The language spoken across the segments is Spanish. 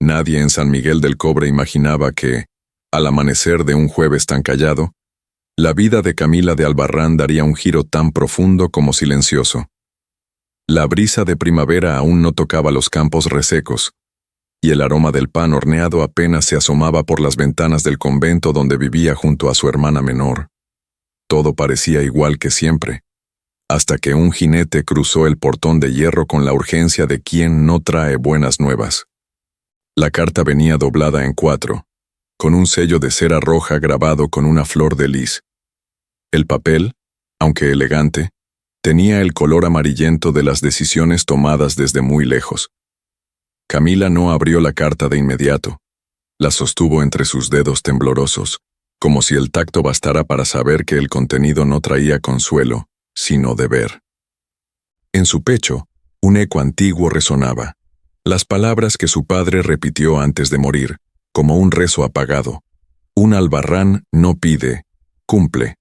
Nadie en San Miguel del Cobre imaginaba que, al amanecer de un jueves tan callado, la vida de Camila de Albarrán daría un giro tan profundo como silencioso. La brisa de primavera aún no tocaba los campos resecos, y el aroma del pan horneado apenas se asomaba por las ventanas del convento donde vivía junto a su hermana menor. Todo parecía igual que siempre, hasta que un jinete cruzó el portón de hierro con la urgencia de quien no trae buenas nuevas. La carta venía doblada en 4, con un sello de cera roja grabado con una flor de lis. El papel, aunque elegante, tenía el color amarillento de las decisiones tomadas desde muy lejos. Camila no abrió la carta de inmediato. La sostuvo entre sus dedos temblorosos, como si el tacto bastara para saber que el contenido no traía consuelo, sino deber. En su pecho, un eco antiguo resonaba, las palabras que su padre repitió antes de morir, como un rezo apagado. Un Albarrán no pide, cumple.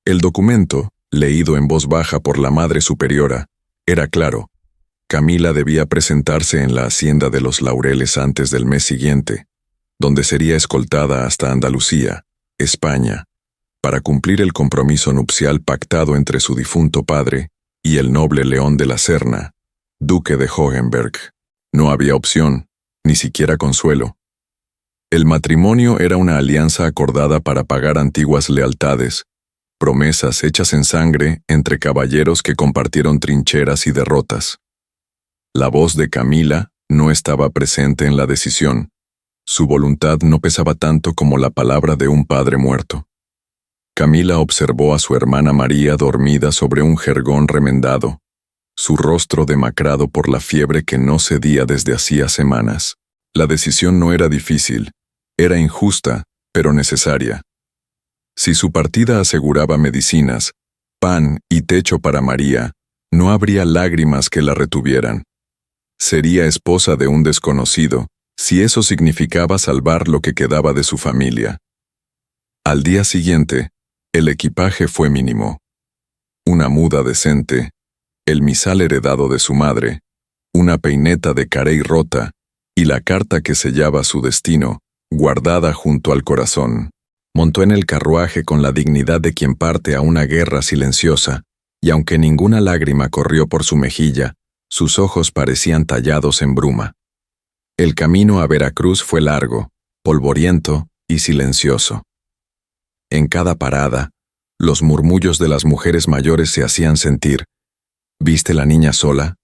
El documento, leído en voz baja por la Madre Superiora, era claro. Camila debía presentarse en la hacienda de los Laureles antes del mes siguiente, donde sería escoltada hasta Andalucía, España, para cumplir el compromiso nupcial pactado entre su difunto padre y el noble León de la Serna, duque de Hohenberg. No había opción, ni siquiera consuelo. El matrimonio era una alianza acordada para pagar antiguas lealtades, promesas hechas en sangre entre caballeros que compartieron trincheras y derrotas. La voz de Camila no estaba presente en la decisión. Su voluntad no pesaba tanto como la palabra de un padre muerto. Camila observó a su hermana María dormida sobre un jergón remendado, su rostro demacrado por la fiebre que no cedía desde hacía semanas. La decisión no era difícil, era injusta, pero necesaria. Si su partida aseguraba medicinas, pan y techo para María, no habría lágrimas que la retuvieran. Sería esposa de un desconocido, si eso significaba salvar lo que quedaba de su familia. Al día siguiente, el equipaje fue mínimo. Una muda decente, el misal heredado de su madre, una peineta de carey rota y la carta que sellaba su destino, guardada junto al corazón. Montó en el carruaje con la dignidad de quien parte a una guerra silenciosa, y aunque ninguna lágrima corrió por su mejilla, sus ojos parecían tallados en bruma. El camino a Veracruz fue largo, polvoriento y silencioso. En cada parada, los murmullos de las mujeres mayores se hacían sentir. ¿Viste la niña sola?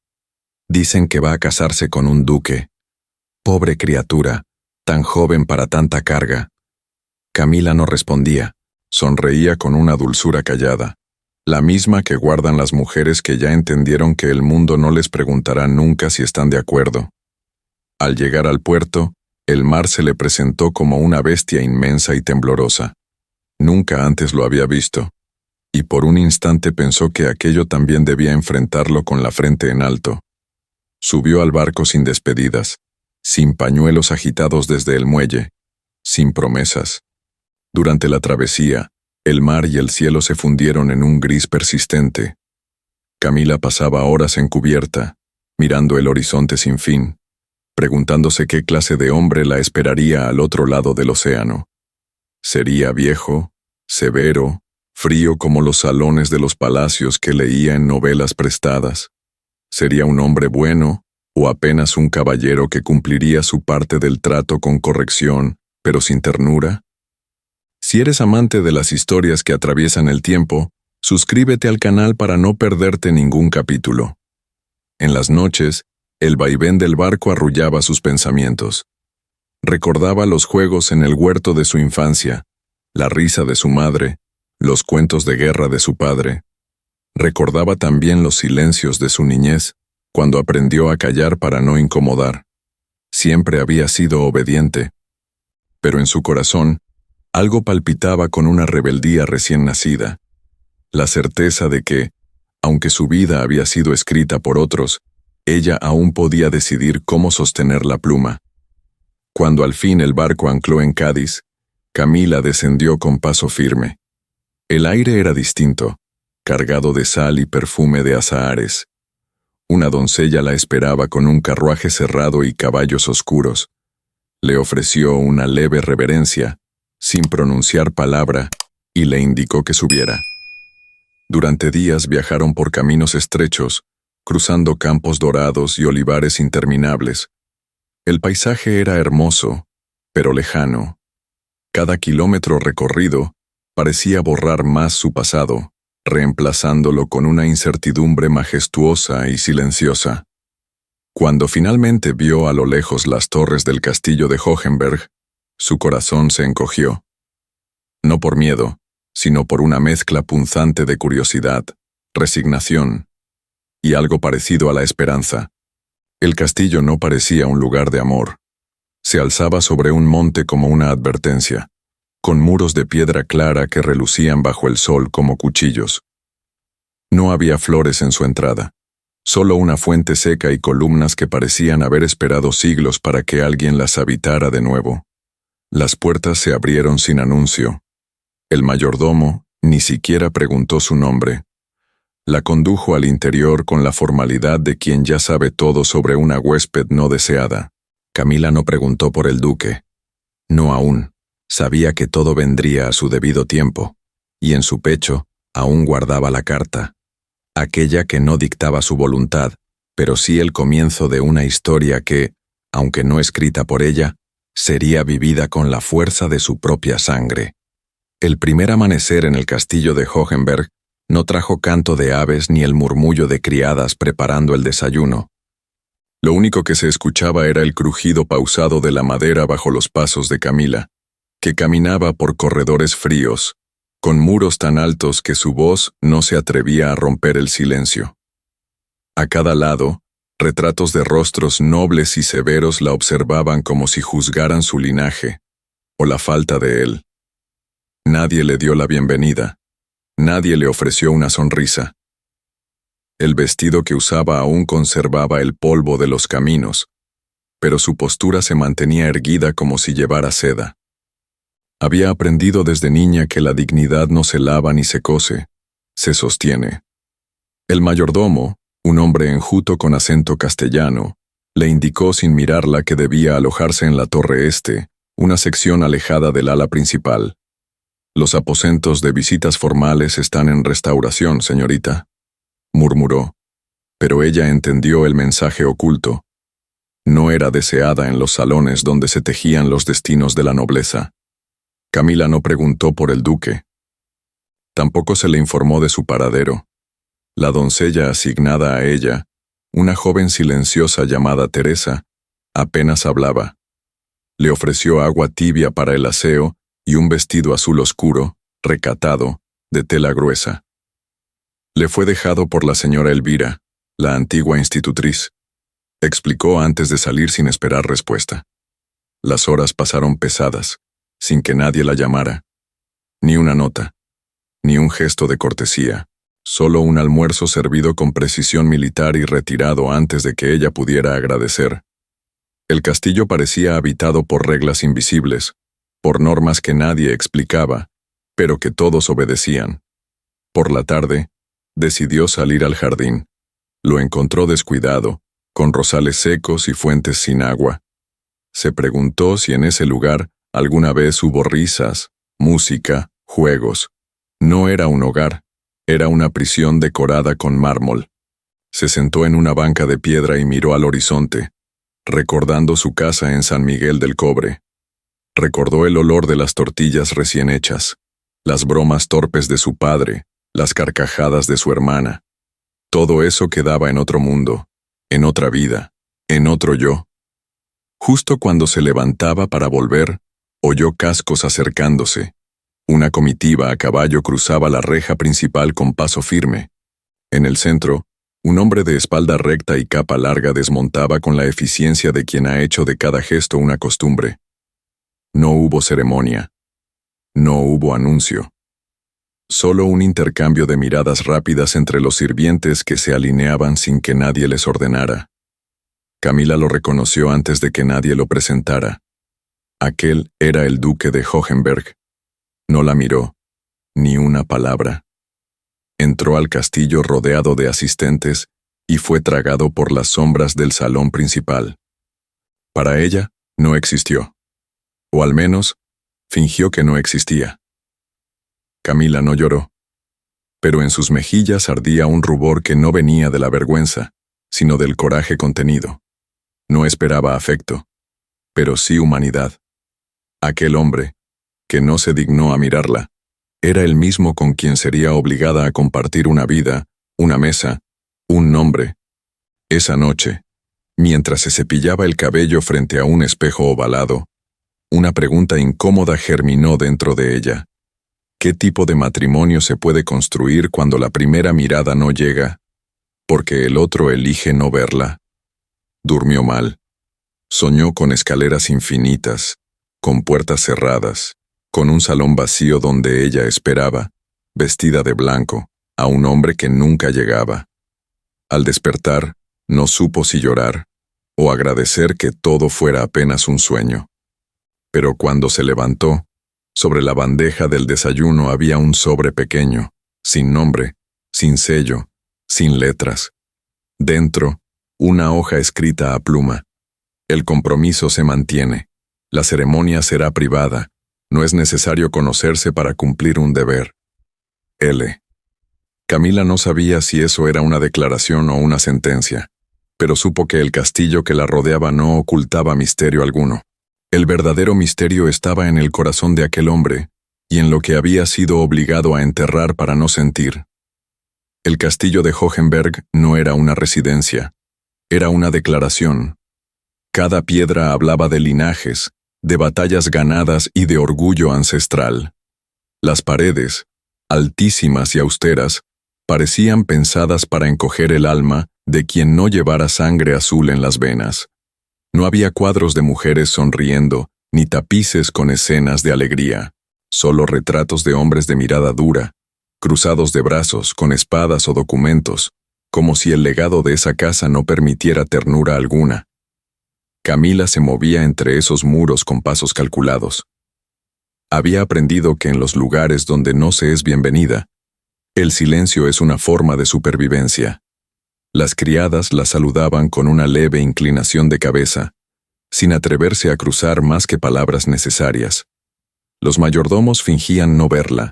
Dicen que va a casarse con un duque. Pobre criatura, tan joven para tanta carga. Camila no respondía, sonreía con una dulzura callada, la misma que guardan las mujeres que ya entendieron que el mundo no les preguntará nunca si están de acuerdo. Al llegar al puerto, el mar se le presentó como una bestia inmensa y temblorosa. Nunca antes lo había visto, y por un instante pensó que aquello también debía enfrentarlo con la frente en alto. Subió al barco sin despedidas, sin pañuelos agitados desde el muelle, sin promesas. Durante la travesía, el mar y el cielo se fundieron en un gris persistente. Camila pasaba horas en cubierta, mirando el horizonte sin fin, preguntándose qué clase de hombre la esperaría al otro lado del océano. ¿Sería viejo, severo, frío como los salones de los palacios que leía en novelas prestadas? ¿Sería un hombre bueno, o apenas un caballero que cumpliría su parte del trato con corrección, pero sin ternura? Si eres amante de las historias que atraviesan el tiempo, suscríbete al canal para no perderte ningún capítulo. En las noches, el vaivén del barco arrullaba sus pensamientos. Recordaba los juegos en el huerto de su infancia, la risa de su madre, los cuentos de guerra de su padre. Recordaba también los silencios de su niñez, cuando aprendió a callar para no incomodar. Siempre había sido obediente. Pero en su corazón, algo palpitaba con una rebeldía recién nacida. La certeza de que, aunque su vida había sido escrita por otros, ella aún podía decidir cómo sostener la pluma. Cuando al fin el barco ancló en Cádiz, Camila descendió con paso firme. El aire era distinto, cargado de sal y perfume de azahares. Una doncella la esperaba con un carruaje cerrado y caballos oscuros, Le ofreció una leve reverencia, sin pronunciar palabra, y le indicó que subiera. Durante días viajaron por caminos estrechos, cruzando campos dorados y olivares interminables. El paisaje era hermoso, pero lejano. Cada kilómetro recorrido parecía borrar más su pasado, reemplazándolo con una incertidumbre majestuosa y silenciosa. Cuando finalmente vio a lo lejos las torres del castillo de Hohenberg, su corazón se encogió. No por miedo, sino por una mezcla punzante de curiosidad, resignación y algo parecido a la esperanza. El castillo no parecía un lugar de amor. Se alzaba sobre un monte como una advertencia, con muros de piedra clara que relucían bajo el sol como cuchillos. No había flores en su entrada, solo una fuente seca y columnas que parecían haber esperado siglos para que alguien las habitara de nuevo. Las puertas se abrieron sin anuncio. El mayordomo ni siquiera preguntó su nombre. La condujo al interior con la formalidad de quien ya sabe todo sobre una huésped no deseada. Camila no preguntó por el duque. No aún. Sabía que todo vendría a su debido tiempo, y en su pecho aún guardaba la carta, aquella que no dictaba su voluntad, pero sí el comienzo de una historia que, aunque no escrita por ella, sería vivida con la fuerza de su propia sangre. El primer amanecer en el castillo de Hohenberg no trajo canto de aves ni el murmullo de criadas preparando el desayuno. Lo único que se escuchaba era el crujido pausado de la madera bajo los pasos de Camila, que caminaba por corredores fríos, con muros tan altos que su voz no se atrevía a romper el silencio. A cada lado, retratos de rostros nobles y severos la observaban como si juzgaran su linaje, o la falta de él. Nadie le dio la bienvenida. Nadie le ofreció una sonrisa. El vestido que usaba aún conservaba el polvo de los caminos, pero su postura se mantenía erguida como si llevara seda. Había aprendido desde niña que la dignidad no se lava ni se cose, se sostiene. El mayordomo, un hombre enjuto con acento castellano, le indicó sin mirarla que debía alojarse en la torre este, una sección alejada del ala principal. «Los aposentos de visitas formales están en restauración, señorita», murmuró, pero ella entendió el mensaje oculto. No era deseada en los salones donde se tejían los destinos de la nobleza. Camila no preguntó por el duque. Tampoco se le informó de su paradero. La doncella asignada a ella, una joven silenciosa llamada Teresa, apenas hablaba. Le ofreció agua tibia para el aseo y un vestido azul oscuro, recatado, de tela gruesa. Le fue dejado por la señora Elvira, la antigua institutriz. Explicó antes de salir sin esperar respuesta. Las horas pasaron pesadas, sin que nadie la llamara. Ni una nota, ni un gesto de cortesía, solo un almuerzo servido con precisión militar y retirado antes de que ella pudiera agradecer. El castillo parecía habitado por reglas invisibles, por normas que nadie explicaba, pero que todos obedecían. Por la tarde, decidió salir al jardín. Lo encontró descuidado, con rosales secos y fuentes sin agua. Se preguntó si en ese lugar alguna vez hubo risas, música, juegos. No era un hogar, era una prisión decorada con mármol. Se sentó en una banca de piedra y miró al horizonte, recordando su casa en San Miguel del Cobre. Recordó el olor de las tortillas recién hechas, las bromas torpes de su padre, las carcajadas de su hermana. Todo eso quedaba en otro mundo, en otra vida, en otro yo. Justo cuando se levantaba para volver, oyó cascos acercándose. Una comitiva a caballo cruzaba la reja principal con paso firme. En el centro, un hombre de espalda recta y capa larga desmontaba con la eficiencia de quien ha hecho de cada gesto una costumbre. No hubo ceremonia. No hubo anuncio. Solo un intercambio de miradas rápidas entre los sirvientes que se alineaban sin que nadie les ordenara. Camila lo reconoció antes de que nadie lo presentara. Aquel era el duque de Hohenberg. No la miró, ni una palabra. Entró al castillo rodeado de asistentes y fue tragado por las sombras del salón principal. Para ella, No existió. O al menos, fingió que no existía. Camila no lloró, pero en sus mejillas ardía un rubor que no venía de la vergüenza, sino del coraje contenido. No esperaba afecto, pero sí humanidad. Aquel hombre, que no se dignó a mirarla, era el mismo con quien sería obligada a compartir una vida, una mesa, un nombre. Esa noche, mientras se cepillaba el cabello frente a un espejo ovalado, una pregunta incómoda germinó dentro de ella. ¿Qué tipo de matrimonio se puede construir cuando la primera mirada no llega, porque el otro elige no verla? Durmió mal. Soñó con escaleras infinitas, con puertas cerradas, con un salón vacío donde ella esperaba, vestida de blanco, a un hombre que nunca llegaba. Al despertar, no supo si llorar o agradecer que todo fuera apenas un sueño. Pero cuando se levantó, sobre la bandeja del desayuno había un sobre pequeño, sin nombre, sin sello, sin letras. Dentro, una hoja escrita a pluma. El compromiso se mantiene. La ceremonia será privada. No es necesario conocerse para cumplir un deber. L. Camila no sabía si eso era una declaración o una sentencia, pero supo que el castillo que la rodeaba no ocultaba misterio alguno. El verdadero misterio estaba en el corazón de aquel hombre y en lo que había sido obligado a enterrar para no sentir. El castillo de Hohenberg no era una residencia, era una declaración. Cada piedra hablaba de linajes, de batallas ganadas y de orgullo ancestral. Las paredes, altísimas y austeras, parecían pensadas para encoger el alma de quien no llevara sangre azul en las venas. No había cuadros de mujeres sonriendo, ni tapices con escenas de alegría, solo retratos de hombres de mirada dura, cruzados de brazos, con espadas o documentos, como si el legado de esa casa no permitiera ternura alguna. Camila se movía entre esos muros con pasos calculados. Había aprendido que en los lugares donde no se es bienvenida, el silencio es una forma de supervivencia. Las criadas la saludaban con una leve inclinación de cabeza, sin atreverse a cruzar más que palabras necesarias. Los mayordomos fingían no verla.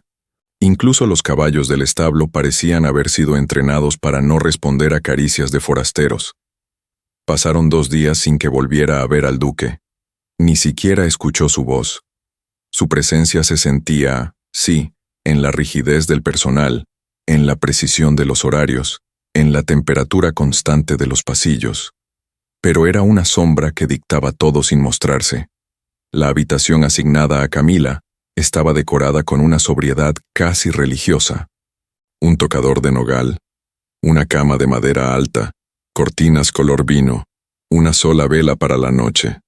Incluso los caballos del establo parecían haber sido entrenados para no responder a caricias de forasteros. Pasaron 2 días sin que volviera a ver al duque. Ni siquiera escuchó su voz. Su presencia se sentía, sí, en la rigidez del personal, en la precisión de los horarios, en la temperatura constante de los pasillos. Pero era una sombra que dictaba todo sin mostrarse. La habitación asignada a Camila estaba decorada con una sobriedad casi religiosa. Un tocador de nogal, una cama de madera alta, cortinas color vino, una sola vela para la noche.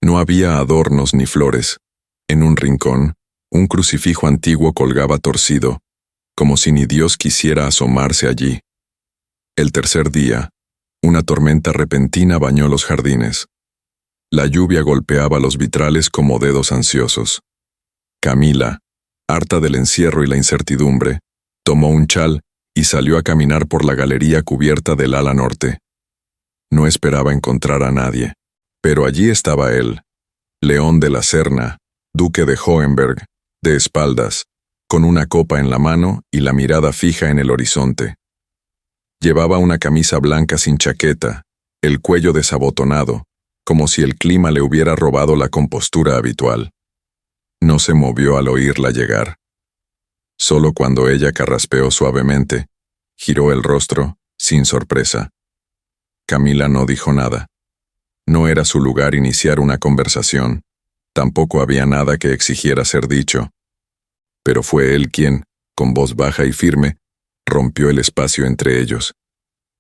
No había adornos ni flores. En un rincón, un crucifijo antiguo colgaba torcido, como si ni Dios quisiera asomarse allí. El tercer día, una tormenta repentina bañó los jardines. La lluvia golpeaba los vitrales como dedos ansiosos. Camila, harta del encierro y la incertidumbre, tomó un chal y salió a caminar por la galería cubierta del ala norte. No esperaba encontrar a nadie, pero allí estaba él, León de la Serna, duque de Hohenberg, de espaldas, con una copa en la mano y la mirada fija en el horizonte. Llevaba una camisa blanca sin chaqueta, el cuello desabotonado, como si el clima le hubiera robado la compostura habitual. No se movió al oírla llegar. Solo cuando ella carraspeó suavemente, giró el rostro, sin sorpresa. Camila no dijo nada. No era su lugar iniciar una conversación. Tampoco había nada que exigiera ser dicho. Pero fue él quien, con voz baja y firme, rompió el espacio entre ellos.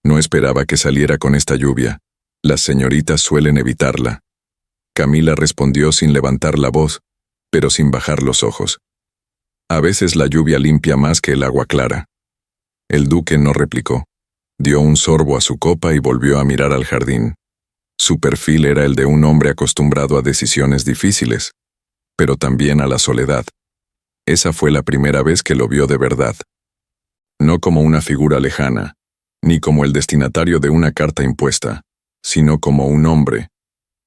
No esperaba que saliera con esta lluvia. Las señoritas suelen evitarla. Camila respondió sin levantar la voz, pero sin bajar los ojos. A veces la lluvia limpia más que el agua clara. El duque no replicó. Dio un sorbo a su copa y volvió a mirar al jardín. Su perfil era el de un hombre acostumbrado a decisiones difíciles, pero también a la soledad. Esa fue la primera vez que lo vio de verdad. No como una figura lejana, ni como el destinatario de una carta impuesta, sino como un hombre,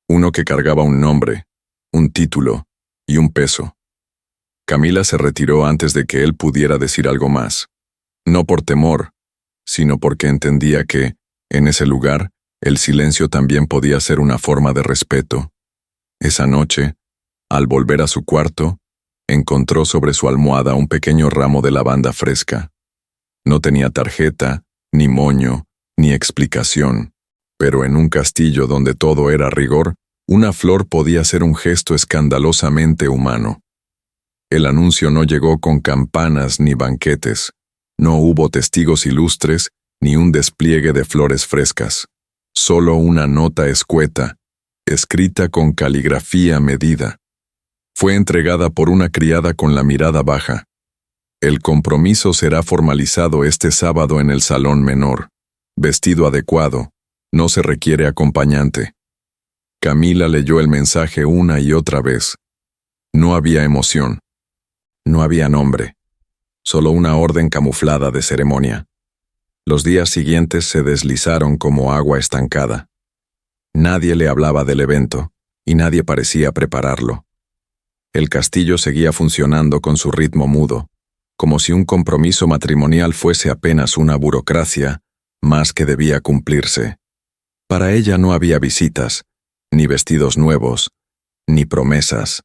uno que cargaba un nombre, un título y un peso. Camila se retiró antes de que él pudiera decir algo más, no por temor, sino porque entendía que, en ese lugar, el silencio también podía ser una forma de respeto. Esa noche, al volver a su cuarto, encontró sobre su almohada un pequeño ramo de lavanda fresca. No tenía tarjeta, ni moño, ni explicación, pero en un castillo donde todo era rigor, una flor podía ser un gesto escandalosamente humano. El anuncio no llegó con campanas ni banquetes, no hubo testigos ilustres ni un despliegue de flores frescas, solo una nota escueta, escrita con caligrafía medida. Fue entregada por una criada con la mirada baja. El compromiso será formalizado este sábado en el salón menor. Vestido adecuado. No se requiere acompañante. Camila leyó el mensaje una y otra vez. No había emoción. No había nombre. Solo una orden camuflada de ceremonia. Los días siguientes se deslizaron como agua estancada. Nadie le hablaba del evento, y nadie parecía prepararlo. El castillo seguía funcionando con su ritmo mudo, como si un compromiso matrimonial fuese apenas una burocracia más que debía cumplirse. Para ella no había visitas, ni vestidos nuevos, ni promesas.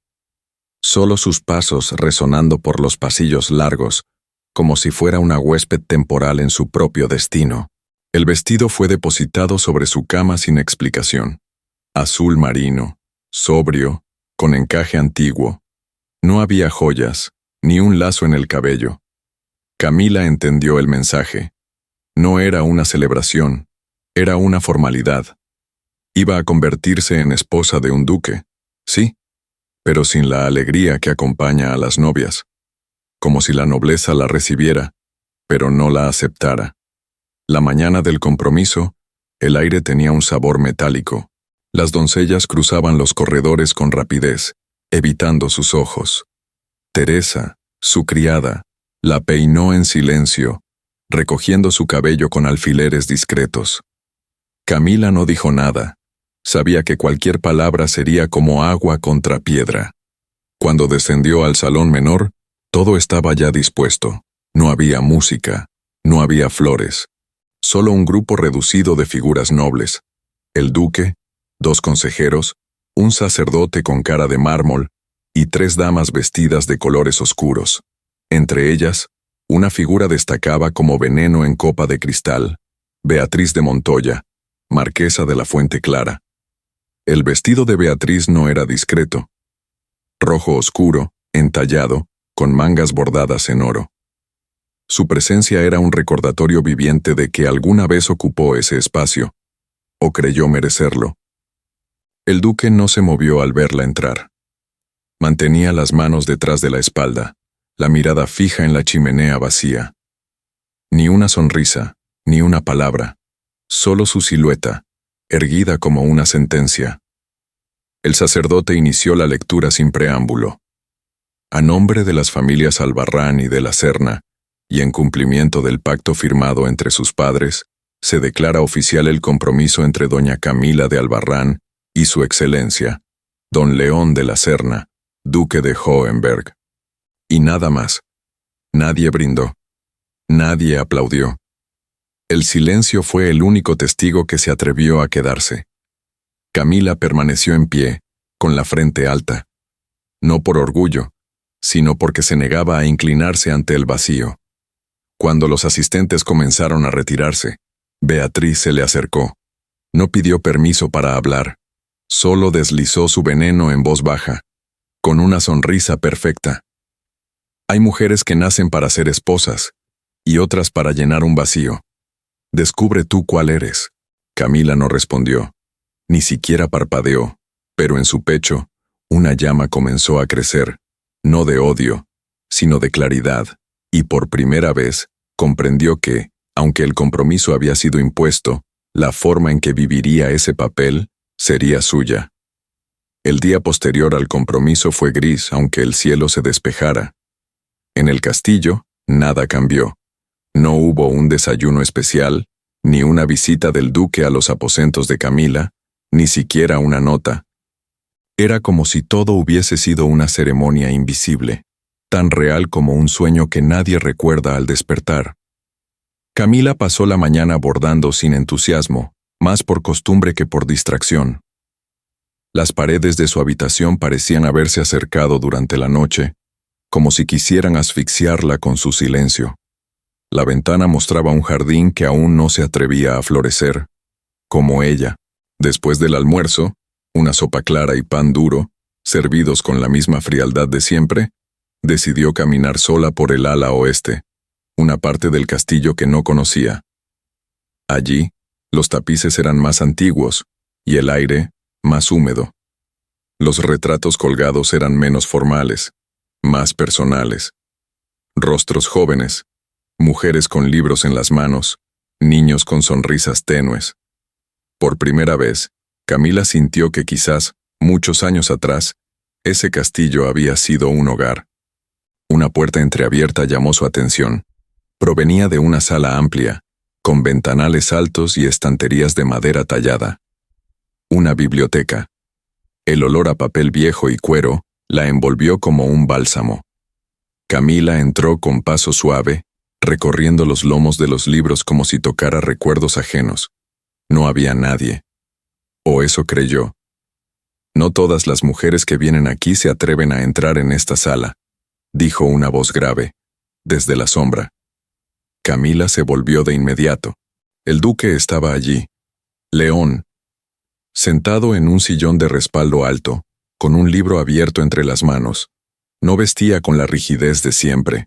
Solo sus pasos resonando por los pasillos largos, como si fuera una huésped temporal en su propio destino. El vestido fue depositado sobre su cama sin explicación. Azul marino, sobrio, con encaje antiguo. No había joyas, ni un lazo en el cabello. Camila entendió el mensaje. No era una celebración, era una formalidad. Iba a convertirse en esposa de un duque, sí, pero sin la alegría que acompaña a las novias. Como si la nobleza la recibiera, pero no la aceptara. La mañana del compromiso, el aire tenía un sabor metálico. Las doncellas cruzaban los corredores con rapidez, evitando sus ojos. Teresa, su criada, la peinó en silencio, recogiendo su cabello con alfileres discretos. Camila no dijo nada. Sabía que cualquier palabra sería como agua contra piedra. Cuando descendió al salón menor, todo estaba ya dispuesto. No había música, no había flores. Solo un grupo reducido de figuras nobles. El duque, 2 consejeros, un sacerdote con cara de mármol y 3 damas vestidas de colores oscuros. Entre ellas, una figura destacaba como veneno en copa de cristal, Beatriz de Montoya, marquesa de la Fuente Clara. El vestido de Beatriz no era discreto. Rojo oscuro, entallado, con mangas bordadas en oro. Su presencia era un recordatorio viviente de que alguna vez ocupó ese espacio, o creyó merecerlo. El duque no se movió al verla entrar. Mantenía las manos detrás de la espalda, la mirada fija en la chimenea vacía. Ni una sonrisa, ni una palabra, solo su silueta, erguida como una sentencia. El sacerdote inició la lectura sin preámbulo. A nombre de las familias Albarrán y de la Serna, y en cumplimiento del pacto firmado entre sus padres, se declara oficial el compromiso entre doña Camila de Albarrán y su excelencia, don León de la Serna, duque de Hohenberg. Y nada más. Nadie brindó. Nadie aplaudió. El silencio fue el único testigo que se atrevió a quedarse. Camila permaneció en pie, con la frente alta. No por orgullo, sino porque se negaba a inclinarse ante el vacío. Cuando los asistentes comenzaron a retirarse, Beatriz se le acercó. No pidió permiso para hablar. Solo deslizó su veneno en voz baja, con una sonrisa perfecta. Hay mujeres que nacen para ser esposas, y otras para llenar un vacío. Descubre tú cuál eres. Camila no respondió, ni siquiera parpadeó, pero en su pecho, una llama comenzó a crecer, no de odio, sino de claridad, y por primera vez, comprendió que, aunque el compromiso había sido impuesto, la forma en que viviría ese papel sería suya. El día posterior al compromiso fue gris, aunque el cielo se despejara. En el castillo, nada cambió. No hubo un desayuno especial, ni una visita del duque a los aposentos de Camila, ni siquiera una nota, Era como si todo hubiese sido una ceremonia invisible, tan real como un sueño que nadie recuerda al despertar. Camila pasó la mañana bordando sin entusiasmo, más por costumbre que por distracción. Las paredes de su habitación parecían haberse acercado durante la noche, como si quisieran asfixiarla con su silencio. La ventana mostraba un jardín que aún no se atrevía a florecer, como ella. Después del almuerzo, una sopa clara y pan duro, servidos con la misma frialdad de siempre, decidió caminar sola por el ala oeste, una parte del castillo que no conocía. Allí, los tapices eran más antiguos y el aire más húmedo. Los retratos colgados eran menos formales, más personales. Rostros jóvenes, mujeres con libros en las manos, niños con sonrisas tenues. Por primera vez, Camila sintió que quizás, muchos años atrás, ese castillo había sido un hogar. Una puerta entreabierta llamó su atención. Provenía de una sala amplia, con ventanales altos y estanterías de madera tallada. Una biblioteca. El olor a papel viejo y cuero la envolvió como un bálsamo. Camila entró con paso suave, recorriendo los lomos de los libros como si tocara recuerdos ajenos. No había nadie. O eso creyó. No todas las mujeres que vienen aquí se atreven a entrar en esta sala, dijo una voz grave, desde la sombra. Camila se volvió de inmediato. El duque estaba allí. León. Sentado en un sillón de respaldo alto, con un libro abierto entre las manos. No vestía con la rigidez de siempre.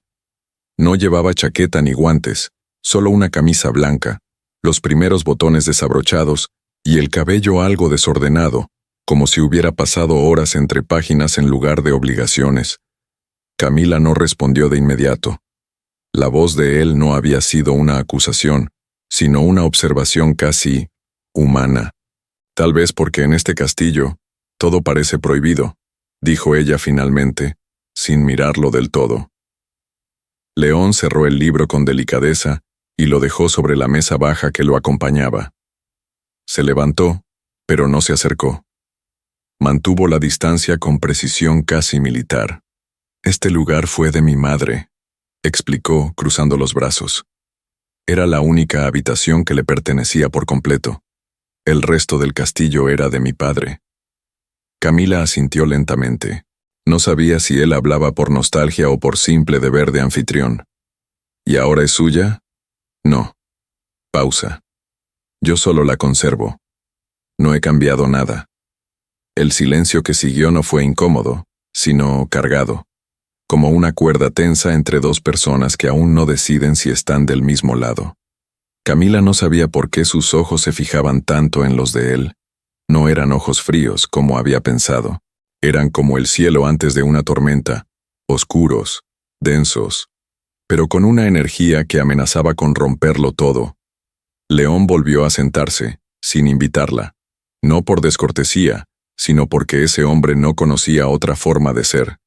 No llevaba chaqueta ni guantes, solo una camisa blanca, los primeros botones desabrochados y el cabello algo desordenado, como si hubiera pasado horas entre páginas en lugar de obligaciones. Camila no respondió de inmediato. La voz de él no había sido una acusación, sino una observación casi humana. Tal vez porque en este castillo todo parece prohibido, dijo ella finalmente, sin mirarlo del todo. León cerró el libro con delicadeza y lo dejó sobre la mesa baja que lo acompañaba. Se levantó, pero no se acercó. Mantuvo la distancia con precisión casi militar. Este lugar fue de mi madre, explicó, cruzando los brazos. Era la única habitación que le pertenecía por completo. El resto del castillo era de mi padre. Camila asintió lentamente. No sabía si él hablaba por nostalgia o por simple deber de anfitrión. ¿Y ahora es suya? No. Pausa. Yo solo la conservo. No he cambiado nada. El silencio que siguió no fue incómodo, sino cargado, como una cuerda tensa entre dos personas que aún no deciden si están del mismo lado. Camila no sabía por qué sus ojos se fijaban tanto en los de él. No eran ojos fríos, como había pensado. Eran como el cielo antes de una tormenta, oscuros, densos, pero con una energía que amenazaba con romperlo todo. León volvió a sentarse, sin invitarla, no por descortesía, sino porque ese hombre no conocía otra forma de ser.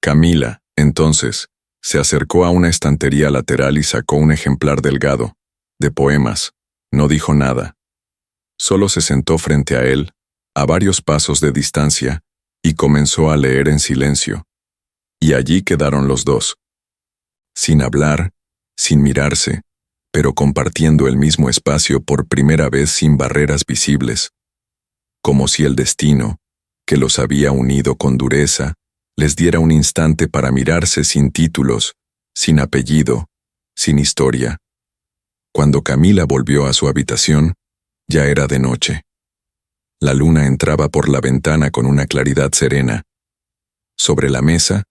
Camila, entonces, se acercó a una estantería lateral y sacó un ejemplar delgado, de poemas. No dijo nada. Solo se sentó frente a él, a varios pasos de distancia, y comenzó a leer en silencio. Y allí quedaron los dos. Sin hablar, sin mirarse, pero compartiendo el mismo espacio por primera vez sin barreras visibles. Como si el destino, que los había unido con dureza, les diera un instante para mirarse sin títulos, sin apellido, sin historia. Cuando Camila volvió a su habitación, ya era de noche. La luna entraba por la ventana con una claridad serena. Sobre la mesa,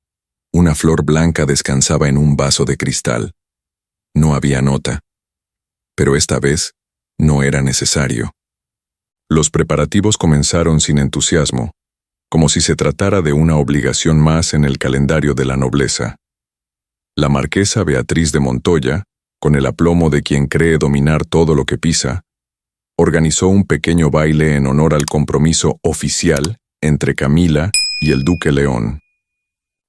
una flor blanca descansaba en un vaso de cristal. No había nota. Pero esta vez, no era necesario. Los preparativos comenzaron sin entusiasmo, como si se tratara de una obligación más en el calendario de la nobleza. La marquesa Beatriz de Montoya, con el aplomo de quien cree dominar todo lo que pisa, organizó un pequeño baile en honor al compromiso oficial entre Camila y el duque León.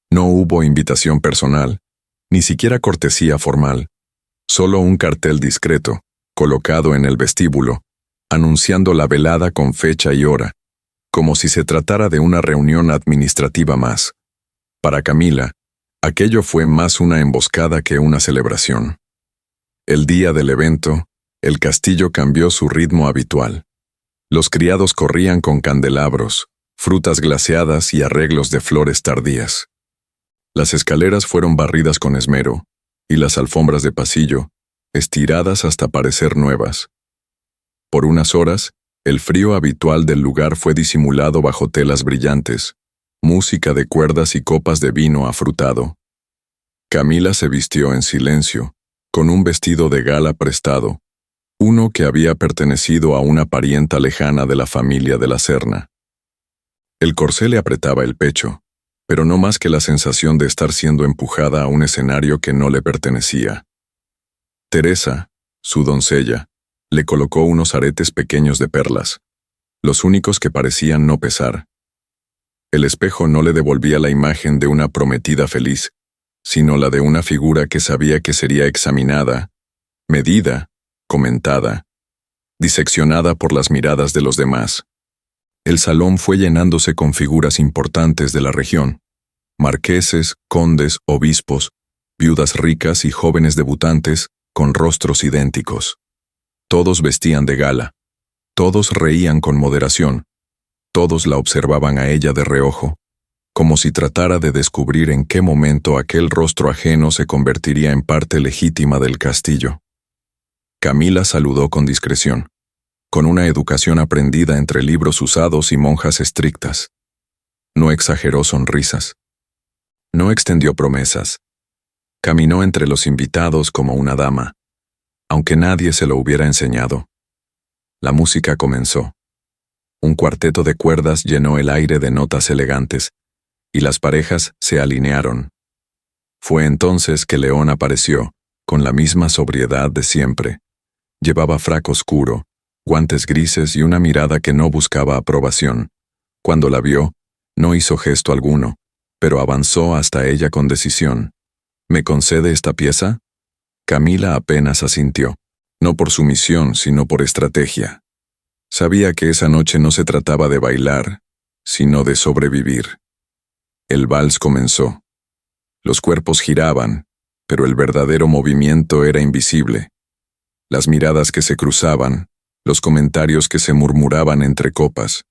No hubo invitación personal, ni siquiera cortesía formal, solo un cartel discreto, colocado en el vestíbulo, anunciando la velada con fecha y hora, como si se tratara de una reunión administrativa más. Para Camila, aquello fue más una emboscada que una celebración. El día del evento, el castillo cambió su ritmo habitual. Los criados corrían con candelabros, frutas glaseadas y arreglos de flores tardías. Las escaleras fueron barridas con esmero, y las alfombras de pasillo, estiradas hasta parecer nuevas. Por unas horas, el frío habitual del lugar fue disimulado bajo telas brillantes, música de cuerdas y copas de vino afrutado. Camila se vistió en silencio, con un vestido de gala prestado, uno que había pertenecido a una parienta lejana de la familia de la Serna. El corsé le apretaba el pecho, pero no más que la sensación de estar siendo empujada a un escenario que no le pertenecía. Teresa, su doncella, le colocó unos aretes pequeños de perlas, los únicos que parecían no pesar. El espejo no le devolvía la imagen de una prometida feliz, sino la de una figura que sabía que sería examinada, medida, comentada, diseccionada por las miradas de los demás. El salón fue llenándose con figuras importantes de la región, marqueses, condes, obispos, viudas ricas y jóvenes debutantes con rostros idénticos. Todos vestían de gala, todos reían con moderación, todos la observaban a ella de reojo, como si tratara de descubrir en qué momento aquel rostro ajeno se convertiría en parte legítima del castillo. Camila saludó con discreción, con una educación aprendida entre libros usados y monjas estrictas. No exageró sonrisas. No extendió promesas. Caminó entre los invitados como una dama, aunque nadie se lo hubiera enseñado. La música comenzó. Un cuarteto de cuerdas llenó el aire de notas elegantes, y las parejas se alinearon. Fue entonces que León apareció, con la misma sobriedad de siempre. Llevaba frac oscuro, guantes grises y una mirada que no buscaba aprobación. Cuando la vio, no hizo gesto alguno, pero avanzó hasta ella con decisión. ¿Me concede esta pieza? Camila apenas asintió, no por sumisión, sino por estrategia. Sabía que esa noche no se trataba de bailar, sino de sobrevivir. El vals comenzó. Los cuerpos giraban, pero el verdadero movimiento era invisible. Las miradas que se cruzaban, los comentarios que se murmuraban entre copas,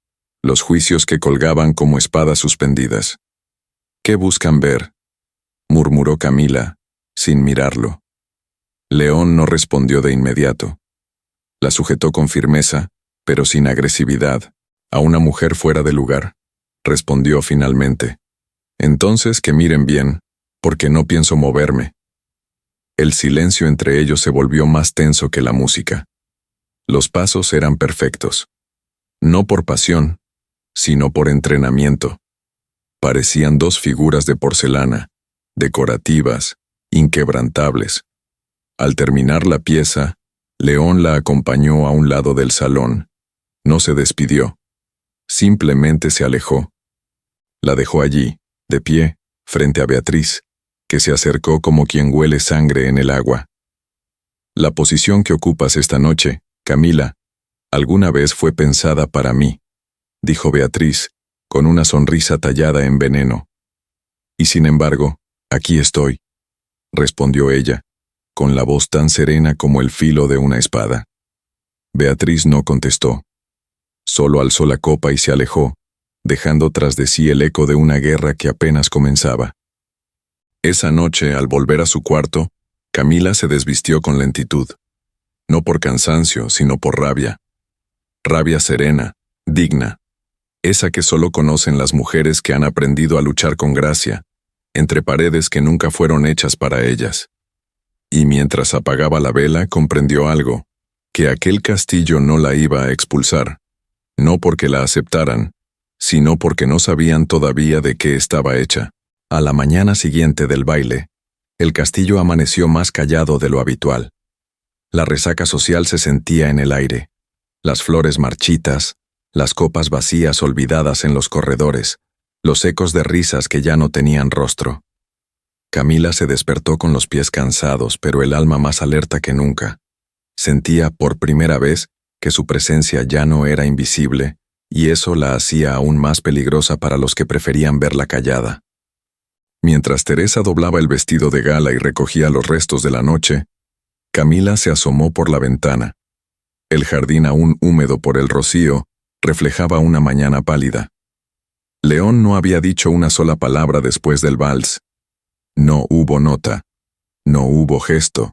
los juicios que colgaban como espadas suspendidas. ¿Qué buscan ver?, murmuró Camila, sin mirarlo. León no respondió de inmediato. La sujetó con firmeza, pero sin agresividad, a una mujer fuera de lugar. Respondió finalmente. Entonces que miren bien, porque no pienso moverme. El silencio entre ellos se volvió más tenso que la música. Los pasos eran perfectos. No por pasión, sino por entrenamiento. Parecían dos figuras de porcelana, decorativas, inquebrantables. Al terminar la pieza, León la acompañó a un lado del salón. No se despidió. Simplemente se alejó. La dejó allí, de pie, frente a Beatriz, que se acercó como quien huele sangre en el agua. La posición que ocupas esta noche, Camila, alguna vez fue pensada para mí, dijo Beatriz, con una sonrisa tallada en veneno. Y sin embargo, aquí estoy, respondió ella, con la voz tan serena como el filo de una espada. Beatriz no contestó. Solo alzó la copa y se alejó, dejando tras de sí el eco de una guerra que apenas comenzaba. Esa noche, al volver a su cuarto, Camila se desvistió con lentitud. No por cansancio, sino por rabia. Rabia serena, digna. Esa que solo conocen las mujeres que han aprendido a luchar con gracia, entre paredes que nunca fueron hechas para ellas. Y mientras apagaba la vela, comprendió algo, que aquel castillo no la iba a expulsar, no porque la aceptaran, sino porque no sabían todavía de qué estaba hecha. A la mañana siguiente del baile, el castillo amaneció más callado de lo habitual. La resaca social se sentía en el aire. Las flores marchitas, las copas vacías olvidadas en los corredores, los ecos de risas que ya no tenían rostro. Camila se despertó con los pies cansados, pero el alma más alerta que nunca. Sentía por primera vez que su presencia ya no era invisible, y eso la hacía aún más peligrosa para los que preferían verla callada. Mientras Teresa doblaba el vestido de gala y recogía los restos de la noche, Camila se asomó por la ventana. El jardín aún húmedo por el rocío reflejaba una mañana pálida. León no había dicho una sola palabra después del vals. No hubo nota, no hubo gesto,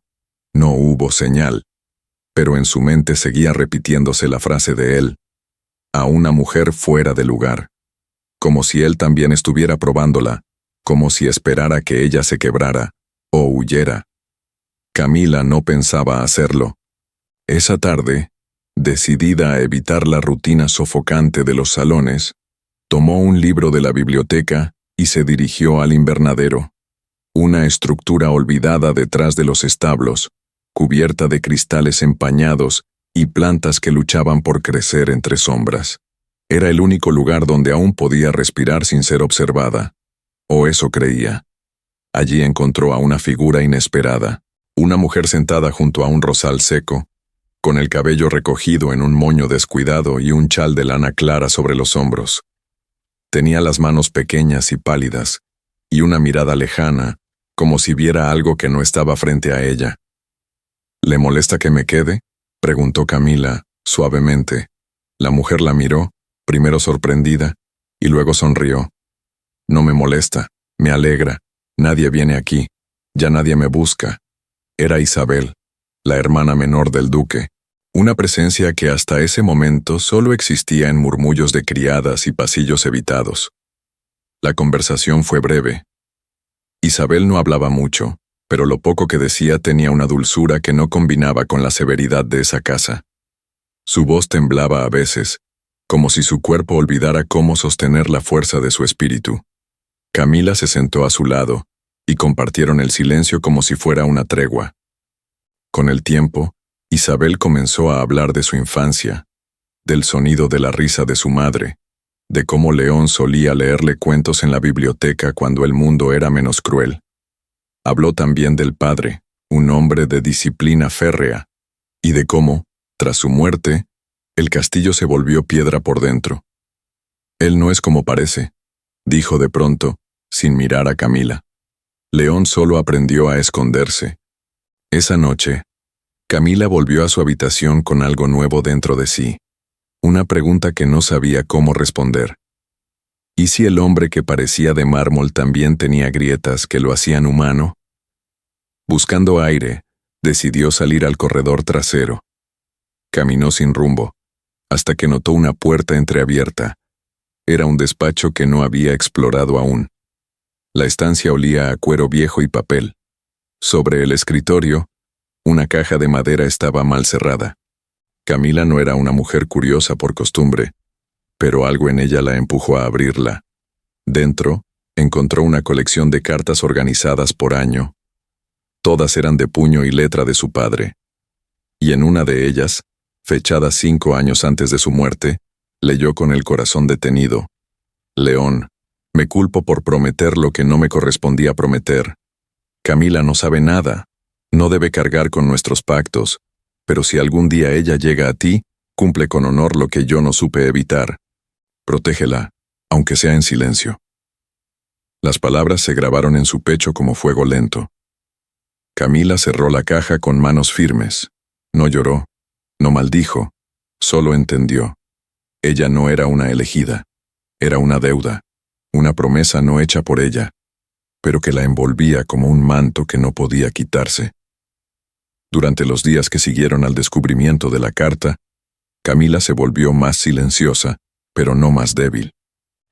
no hubo señal, pero en su mente seguía repitiéndose la frase de él, a una mujer fuera de lugar, como si él también estuviera probándola, como si esperara que ella se quebrara o huyera. Camila no pensaba hacerlo. Esa tarde, decidida a evitar la rutina sofocante de los salones, tomó un libro de la biblioteca y se dirigió al invernadero, una estructura olvidada detrás de los establos, cubierta de cristales empañados y plantas que luchaban por crecer entre sombras. Era el único lugar donde aún podía respirar sin ser observada, o eso creía. Allí encontró a una figura inesperada, una mujer sentada junto a un rosal seco, con el cabello recogido en un moño descuidado y un chal de lana clara sobre los hombros. Tenía las manos pequeñas y pálidas, y una mirada lejana, como si viera algo que no estaba frente a ella. ¿Le molesta que me quede?, preguntó Camila, suavemente. La mujer la miró, primero sorprendida, y luego sonrió. No me molesta, me alegra. Nadie viene aquí, ya nadie me busca. Era Isabel, la hermana menor del duque, una presencia que hasta ese momento solo existía en murmullos de criadas y pasillos evitados. La conversación fue breve. Isabel no hablaba mucho, pero lo poco que decía tenía una dulzura que no combinaba con la severidad de esa casa. Su voz temblaba a veces, como si su cuerpo olvidara cómo sostener la fuerza de su espíritu. Camila se sentó a su lado, y compartieron el silencio como si fuera una tregua. Con el tiempo, Isabel comenzó a hablar de su infancia, del sonido de la risa de su madre, de cómo León solía leerle cuentos en la biblioteca cuando el mundo era menos cruel. Habló también del padre, un hombre de disciplina férrea, y de cómo, tras su muerte, el castillo se volvió piedra por dentro. Él no es como parece, dijo de pronto, sin mirar a Camila. León solo aprendió a esconderse. Esa noche, Camila volvió a su habitación con algo nuevo dentro de sí, una pregunta que no sabía cómo responder. ¿Y si el hombre que parecía de mármol también tenía grietas que lo hacían humano? Buscando aire, decidió salir al corredor trasero. Caminó sin rumbo, hasta que notó una puerta entreabierta. Era un despacho que no había explorado aún. La estancia olía a cuero viejo y papel. Sobre el escritorio, una caja de madera estaba mal cerrada. Camila no era una mujer curiosa por costumbre, pero algo en ella la empujó a abrirla. Dentro, encontró una colección de cartas organizadas por año. Todas eran de puño y letra de su padre. Y en una de ellas, fechada 5 años antes de su muerte, leyó con el corazón detenido: León, me culpo por prometer lo que no me correspondía prometer. Camila no sabe nada, no debe cargar con nuestros pactos, pero si algún día ella llega a ti, cumple con honor lo que yo no supe evitar. Protégela, aunque sea en silencio. Las palabras se grabaron en su pecho como fuego lento. Camila cerró la caja con manos firmes. No lloró, no maldijo, solo entendió. Ella no era una elegida, era una deuda, una promesa no hecha por ella, pero que la envolvía como un manto que no podía quitarse. Durante los días que siguieron al descubrimiento de la carta, Camila se volvió más silenciosa, pero no más débil.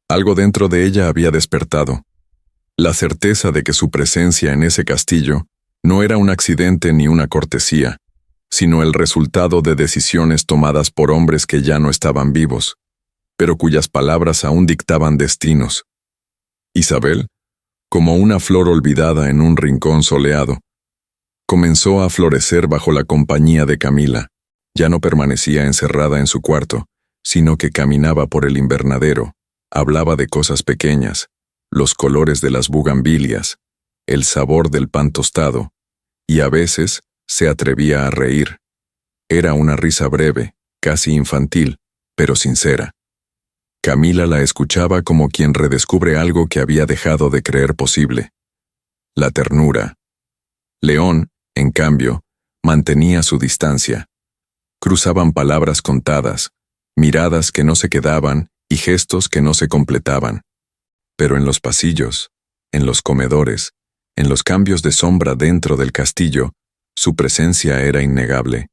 Algo dentro de ella había despertado. La certeza de que su presencia en ese castillo no era un accidente ni una cortesía, sino el resultado de decisiones tomadas por hombres que ya no estaban vivos, pero cuyas palabras aún dictaban destinos. Isabel, como una flor olvidada en un rincón soleado, comenzó a florecer bajo la compañía de Camila. Ya no permanecía encerrada en su cuarto, sino que caminaba por el invernadero, hablaba de cosas pequeñas, los colores de las bugambilias, el sabor del pan tostado, y a veces se atrevía a reír. Era una risa breve, casi infantil, pero sincera. Camila la escuchaba como quien redescubre algo que había dejado de creer posible. La ternura. León, en cambio, mantenía su distancia. Cruzaban palabras contadas, miradas que no se quedaban y gestos que no se completaban. Pero en los pasillos, en los comedores, en los cambios de sombra dentro del castillo, su presencia era innegable.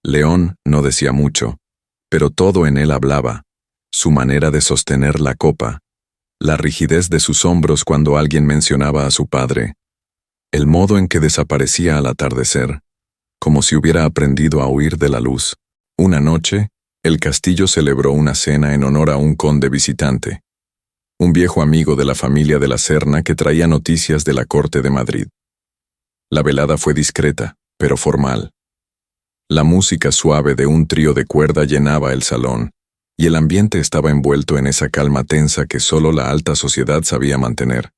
León no decía mucho, pero todo en él hablaba: su manera de sostener la copa, la rigidez de sus hombros cuando alguien mencionaba a su padre, el modo en que desaparecía al atardecer, como si hubiera aprendido a huir de la luz. Una noche, el castillo celebró una cena en honor a un conde visitante, un viejo amigo de la familia de la Serna que traía noticias de la corte de Madrid. La velada fue discreta, pero formal. La música suave de un trío de cuerda llenaba el salón, y el ambiente estaba envuelto en esa calma tensa que solo la alta sociedad sabía mantener.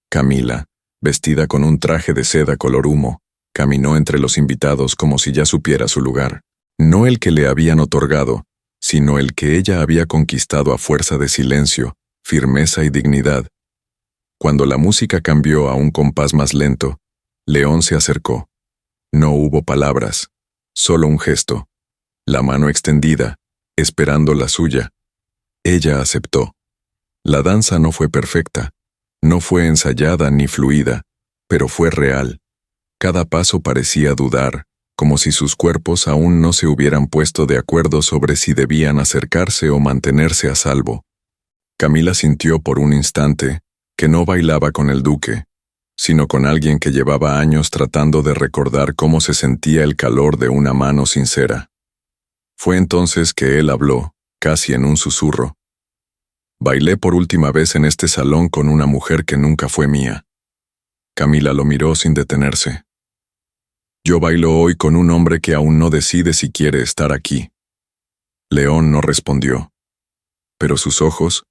Camila, vestida con un traje de seda color humo, caminó entre los invitados como si ya supiera su lugar, no el que le habían otorgado, sino el que ella había conquistado a fuerza de silencio, firmeza y dignidad. Cuando la música cambió a un compás más lento, León se acercó. No hubo palabras, solo un gesto, la mano extendida, esperando la suya. Ella aceptó. La danza no fue perfecta, no fue ensayada ni fluida, pero fue real. Cada paso parecía dudar, como si sus cuerpos aún no se hubieran puesto de acuerdo sobre si debían acercarse o mantenerse a salvo. Camila sintió por un instante que no bailaba con el duque, sino con alguien que llevaba años tratando de recordar cómo se sentía el calor de una mano sincera. Fue entonces que él habló, casi en un susurro. Bailé por última vez en este salón con una mujer que nunca fue mía. Camila lo miró sin detenerse. Yo bailo hoy con un hombre que aún no decide si quiere estar aquí. León no respondió. Pero sus ojos,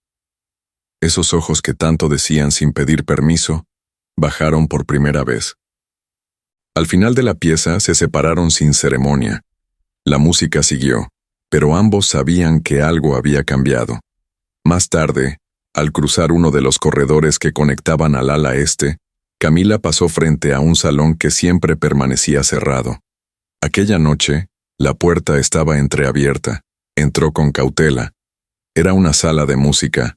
esos ojos que tanto decían sin pedir permiso, bajaron por primera vez. Al final de la pieza se separaron sin ceremonia. La música siguió, pero ambos sabían que algo había cambiado. Más tarde, al cruzar uno de los corredores que conectaban al ala este, Camila pasó frente a un salón que siempre permanecía cerrado. Aquella noche, la puerta estaba entreabierta. Entró con cautela. Era una sala de música,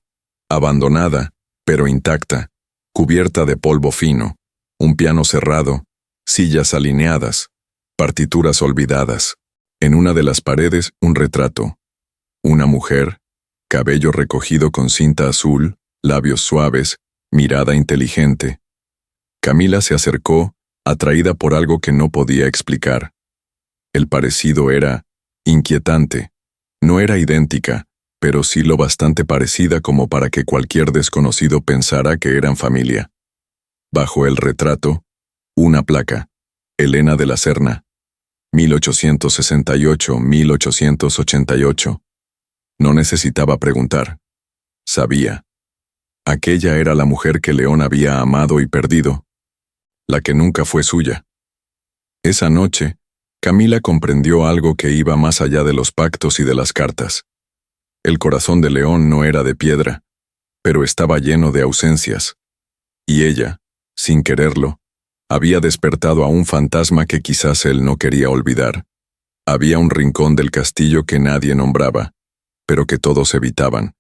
abandonada, pero intacta, cubierta de polvo fino, un piano cerrado, sillas alineadas, partituras olvidadas. En una de las paredes, un retrato. Una mujer, cabello recogido con cinta azul, labios suaves, mirada inteligente. Camila se acercó, atraída por algo que no podía explicar. El parecido era inquietante. No era idéntica, pero sí lo bastante parecida como para que cualquier desconocido pensara que eran familia. Bajo el retrato, una placa: Elena de la Serna, 1868-1888. No necesitaba preguntar. Sabía. Aquella era la mujer que León había amado y perdido, la que nunca fue suya. Esa noche, Camila comprendió algo que iba más allá de los pactos y de las cartas. El corazón de León no era de piedra, pero estaba lleno de ausencias. Y ella, sin quererlo, había despertado a un fantasma que quizás él no quería olvidar. Había un rincón del castillo que nadie nombraba, pero que todos evitaban.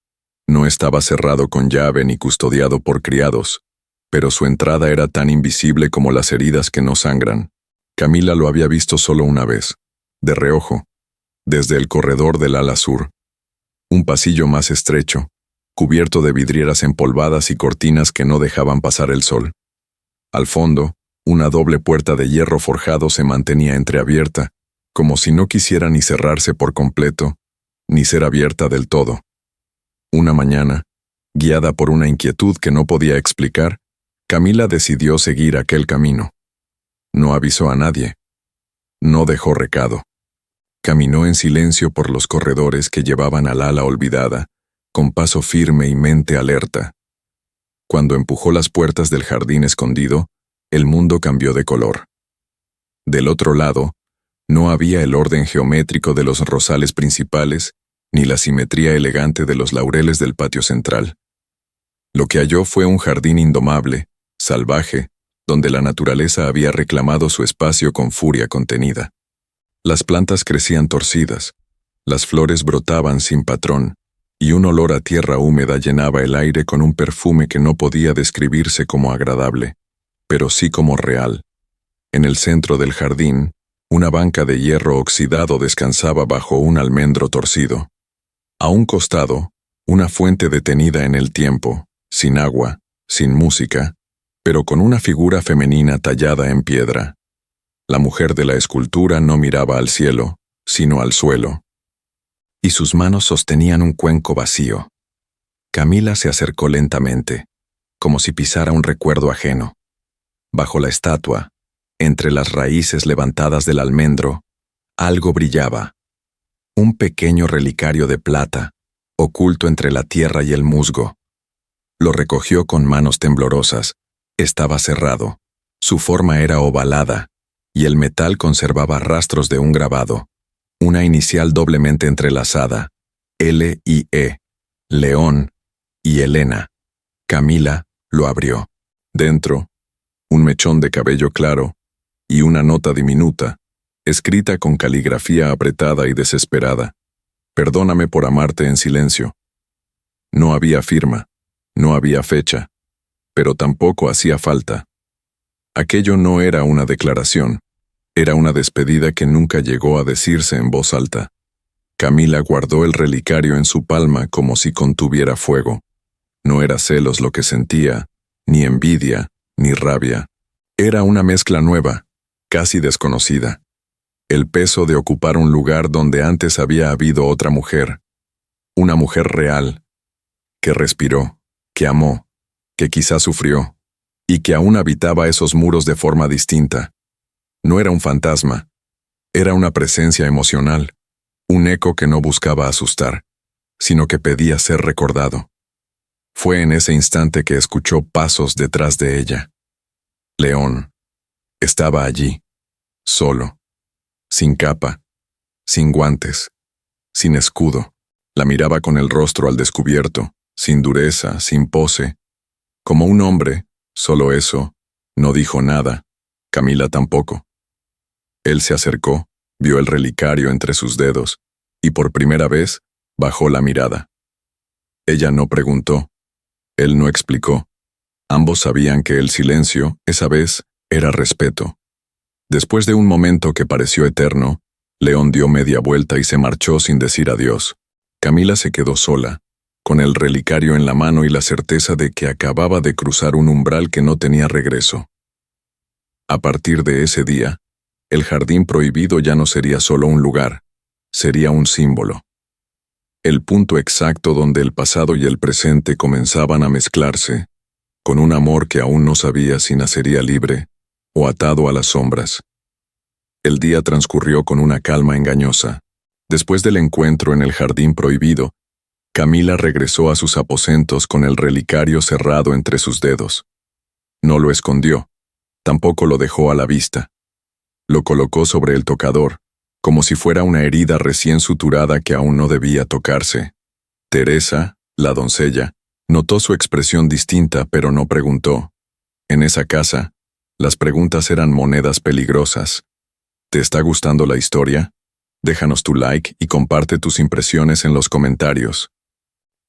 No estaba cerrado con llave ni custodiado por criados, pero su entrada era tan invisible como las heridas que no sangran. Camila lo había visto solo una vez, de reojo, desde el corredor del ala sur. Un pasillo más estrecho, cubierto de vidrieras empolvadas y cortinas que no dejaban pasar el sol. Al fondo, una doble puerta de hierro forjado se mantenía entreabierta, como si no quisiera ni cerrarse por completo, ni ser abierta del todo. Una mañana, guiada por una inquietud que no podía explicar, Camila decidió seguir aquel camino. No avisó a nadie. No dejó recado. Caminó en silencio por los corredores que llevaban al ala olvidada, con paso firme y mente alerta. Cuando empujó las puertas del jardín escondido, el mundo cambió de color. Del otro lado, no había el orden geométrico de los rosales principales, ni la simetría elegante de los laureles del patio central. Lo que halló fue un jardín indomable, salvaje, donde la naturaleza había reclamado su espacio con furia contenida. Las plantas crecían torcidas, las flores brotaban sin patrón, y un olor a tierra húmeda llenaba el aire con un perfume que no podía describirse como agradable, pero sí como real. En el centro del jardín, una banca de hierro oxidado descansaba bajo un almendro torcido. A un costado, una fuente detenida en el tiempo, sin agua, sin música, pero con una figura femenina tallada en piedra. La mujer de la escultura no miraba al cielo, sino al suelo, y sus manos sostenían un cuenco vacío. Camila se acercó lentamente, como si pisara un recuerdo ajeno. Bajo la estatua, entre las raíces levantadas del almendro, algo brillaba. Un pequeño relicario de plata, oculto entre la tierra y el musgo. Lo recogió con manos temblorosas. Estaba cerrado. Su forma era ovalada, y el metal conservaba rastros de un grabado. Una inicial doblemente entrelazada, L y E, León y Elena. Camila lo abrió. Dentro, un mechón de cabello claro y una nota diminuta, escrita con caligrafía apretada y desesperada. Perdóname por amarte en silencio. No había firma, no había fecha, pero tampoco hacía falta. Aquello no era una declaración, era una despedida que nunca llegó a decirse en voz alta. Camila guardó el relicario en su palma como si contuviera fuego. No era celos lo que sentía, ni envidia, ni rabia. Era una mezcla nueva, casi desconocida. El peso de ocupar un lugar donde antes había habido otra mujer. Una mujer real, que respiró, que amó, que quizás sufrió, y que aún habitaba esos muros de forma distinta. No era un fantasma, era una presencia emocional, un eco que no buscaba asustar, sino que pedía ser recordado. Fue en ese instante que escuchó pasos detrás de ella. León estaba allí, solo, sin capa, sin guantes, sin escudo. La miraba con el rostro al descubierto, sin dureza, sin pose. Como un hombre, solo eso, no dijo nada, Camila tampoco. Él se acercó, vio el relicario entre sus dedos, y por primera vez, bajó la mirada. Ella no preguntó, él no explicó. Ambos sabían que el silencio, esa vez, era respeto. Después de un momento que pareció eterno, León dio media vuelta y se marchó sin decir adiós. Camila se quedó sola, con el relicario en la mano y la certeza de que acababa de cruzar un umbral que no tenía regreso. A partir de ese día, el jardín prohibido ya no sería solo un lugar, sería un símbolo. El punto exacto donde el pasado y el presente comenzaban a mezclarse, con un amor que aún no sabía si nacería libre o atado a las sombras. El día transcurrió con una calma engañosa. Después del encuentro en el jardín prohibido, Camila regresó a sus aposentos con el relicario cerrado entre sus dedos. No lo escondió, tampoco lo dejó a la vista. Lo colocó sobre el tocador, como si fuera una herida recién suturada que aún no debía tocarse. Teresa, la doncella, notó su expresión distinta pero no preguntó. En esa casa, las preguntas eran monedas peligrosas. ¿Te está gustando la historia? Déjanos tu like y comparte tus impresiones en los comentarios.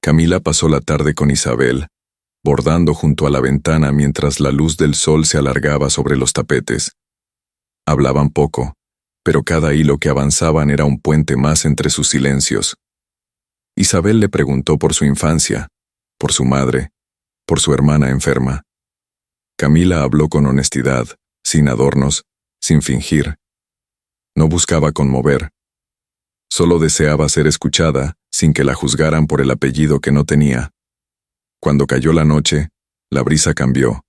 Camila pasó la tarde con Isabel, bordando junto a la ventana mientras la luz del sol se alargaba sobre los tapetes. Hablaban poco, pero cada hilo que avanzaban era un puente más entre sus silencios. Isabel le preguntó por su infancia, por su madre, por su hermana enferma. Camila habló con honestidad, sin adornos, sin fingir. No buscaba conmover. Solo deseaba ser escuchada, sin que la juzgaran por el apellido que no tenía. Cuando cayó la noche, la brisa cambió.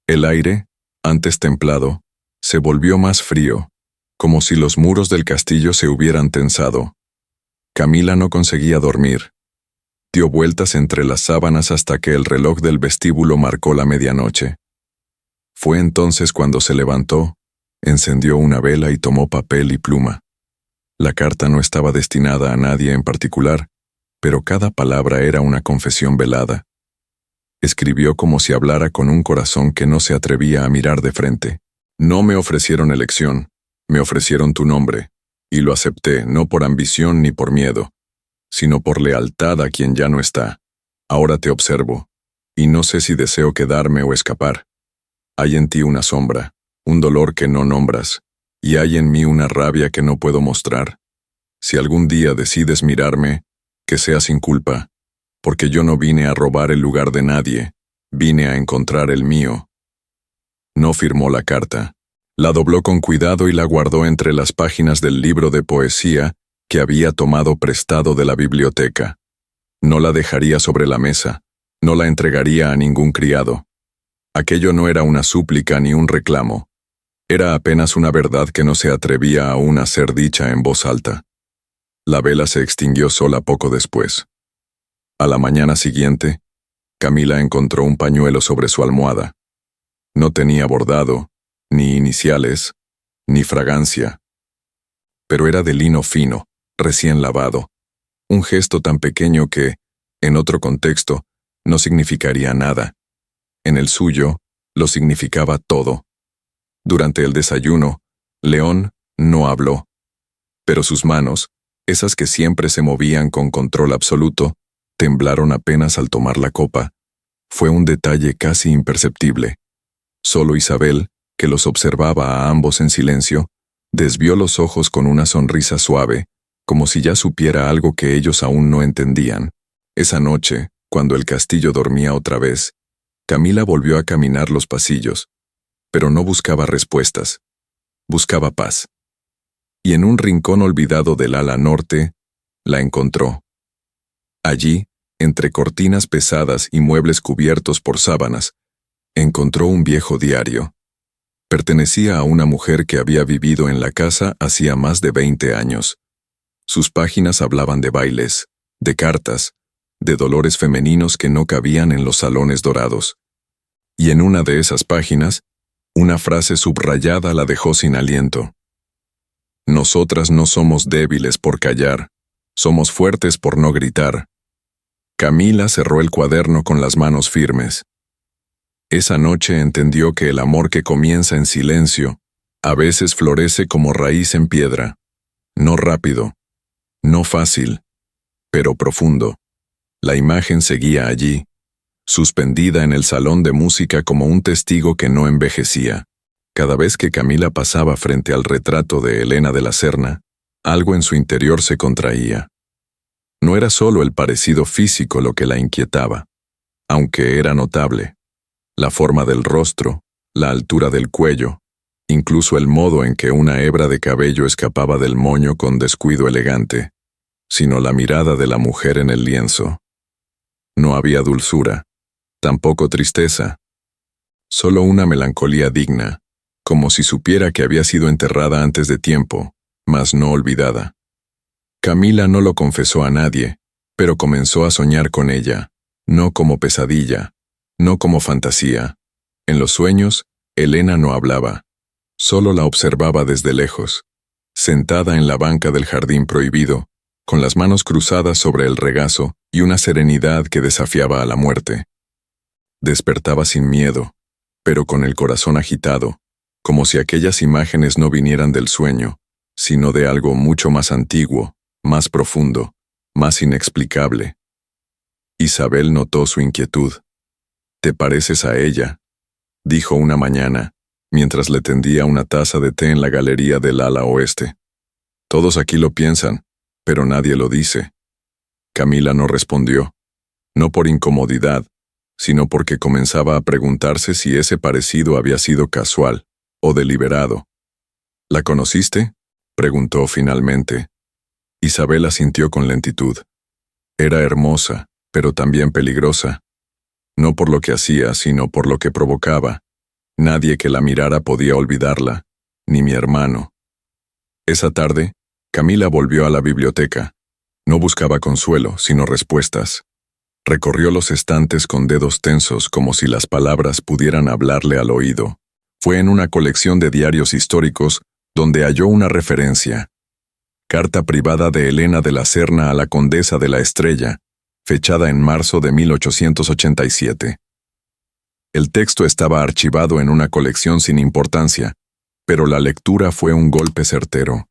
El aire, antes templado, se volvió más frío, como si los muros del castillo se hubieran tensado. Camila no conseguía dormir. Dio vueltas entre las sábanas hasta que el reloj del vestíbulo marcó la medianoche. Fue entonces cuando se levantó, encendió una vela y tomó papel y pluma. La carta no estaba destinada a nadie en particular, pero cada palabra era una confesión velada. Escribió como si hablara con un corazón que no se atrevía a mirar de frente. No me ofrecieron elección, me ofrecieron tu nombre, y lo acepté no por ambición ni por miedo, sino por lealtad a quien ya no está. Ahora te observo, y no sé si deseo quedarme o escapar. Hay en ti una sombra, un dolor que no nombras, y hay en mí una rabia que no puedo mostrar. Si algún día decides mirarme, que sea sin culpa, porque yo no vine a robar el lugar de nadie, vine a encontrar el mío. No firmó la carta. La dobló con cuidado y la guardó entre las páginas del libro de poesía que había tomado prestado de la biblioteca. No la dejaría sobre la mesa, no la entregaría a ningún criado. Aquello no era una súplica ni un reclamo. Era apenas una verdad que no se atrevía aún a ser dicha en voz alta. La vela se extinguió sola poco después. A la mañana siguiente, Camila encontró un pañuelo sobre su almohada. No tenía bordado, ni iniciales, ni fragancia. Pero era de lino fino, recién lavado. Un gesto tan pequeño que, en otro contexto, no significaría nada. En el suyo, lo significaba todo. Durante el desayuno, León no habló. Pero sus manos, esas que siempre se movían con control absoluto, temblaron apenas al tomar la copa. Fue un detalle casi imperceptible. Solo Isabel, que los observaba a ambos en silencio, desvió los ojos con una sonrisa suave, como si ya supiera algo que ellos aún no entendían. Esa noche, cuando el castillo dormía otra vez, Camila volvió a caminar los pasillos, pero no buscaba respuestas. Buscaba paz. Y en un rincón olvidado del ala norte, la encontró. Allí, entre cortinas pesadas y muebles cubiertos por sábanas, encontró un viejo diario. Pertenecía a una mujer que había vivido en la casa hacía más de 20 años. Sus páginas hablaban de bailes, de cartas, de dolores femeninos que no cabían en los salones dorados. Y en una de esas páginas, una frase subrayada la dejó sin aliento. Nosotras no somos débiles por callar, somos fuertes por no gritar. Camila cerró el cuaderno con las manos firmes. Esa noche entendió que el amor que comienza en silencio, a veces florece como raíz en piedra. No rápido, no fácil, pero profundo. La imagen seguía allí, suspendida en el salón de música como un testigo que no envejecía. Cada vez que Camila pasaba frente al retrato de Elena de la Serna, algo en su interior se contraía. No era solo el parecido físico lo que la inquietaba, aunque era notable. La forma del rostro, la altura del cuello, incluso el modo en que una hebra de cabello escapaba del moño con descuido elegante, sino la mirada de la mujer en el lienzo. No había dulzura, tampoco tristeza, solo una melancolía digna, como si supiera que había sido enterrada antes de tiempo, mas no olvidada. Camila no lo confesó a nadie, pero comenzó a soñar con ella, no como pesadilla, no como fantasía. En los sueños, Elena no hablaba, solo la observaba desde lejos, sentada en la banca del jardín prohibido, con las manos cruzadas sobre el regazo y una serenidad que desafiaba a la muerte. Despertaba sin miedo, pero con el corazón agitado, como si aquellas imágenes no vinieran del sueño, sino de algo mucho más antiguo, más profundo, más inexplicable. Isabel notó su inquietud. «¿Te pareces a ella?», dijo una mañana, mientras le tendía una taza de té en la galería del ala oeste. «Todos aquí lo piensan, pero nadie lo dice». Camila no respondió, no por incomodidad, sino porque comenzaba a preguntarse si ese parecido había sido casual o deliberado. «¿La conociste?», preguntó finalmente. Isabel asintió con lentitud. Era hermosa, pero también peligrosa. No por lo que hacía, sino por lo que provocaba. Nadie que la mirara podía olvidarla, ni mi hermano. Esa tarde, Camila volvió a la biblioteca. No buscaba consuelo, sino respuestas. Recorrió los estantes con dedos tensos como si las palabras pudieran hablarle al oído. Fue en una colección de diarios históricos donde halló una referencia. Carta privada de Elena de la Serna a la condesa de la Estrella, fechada en marzo de 1887. El texto estaba archivado en una colección sin importancia, pero la lectura fue un golpe certero.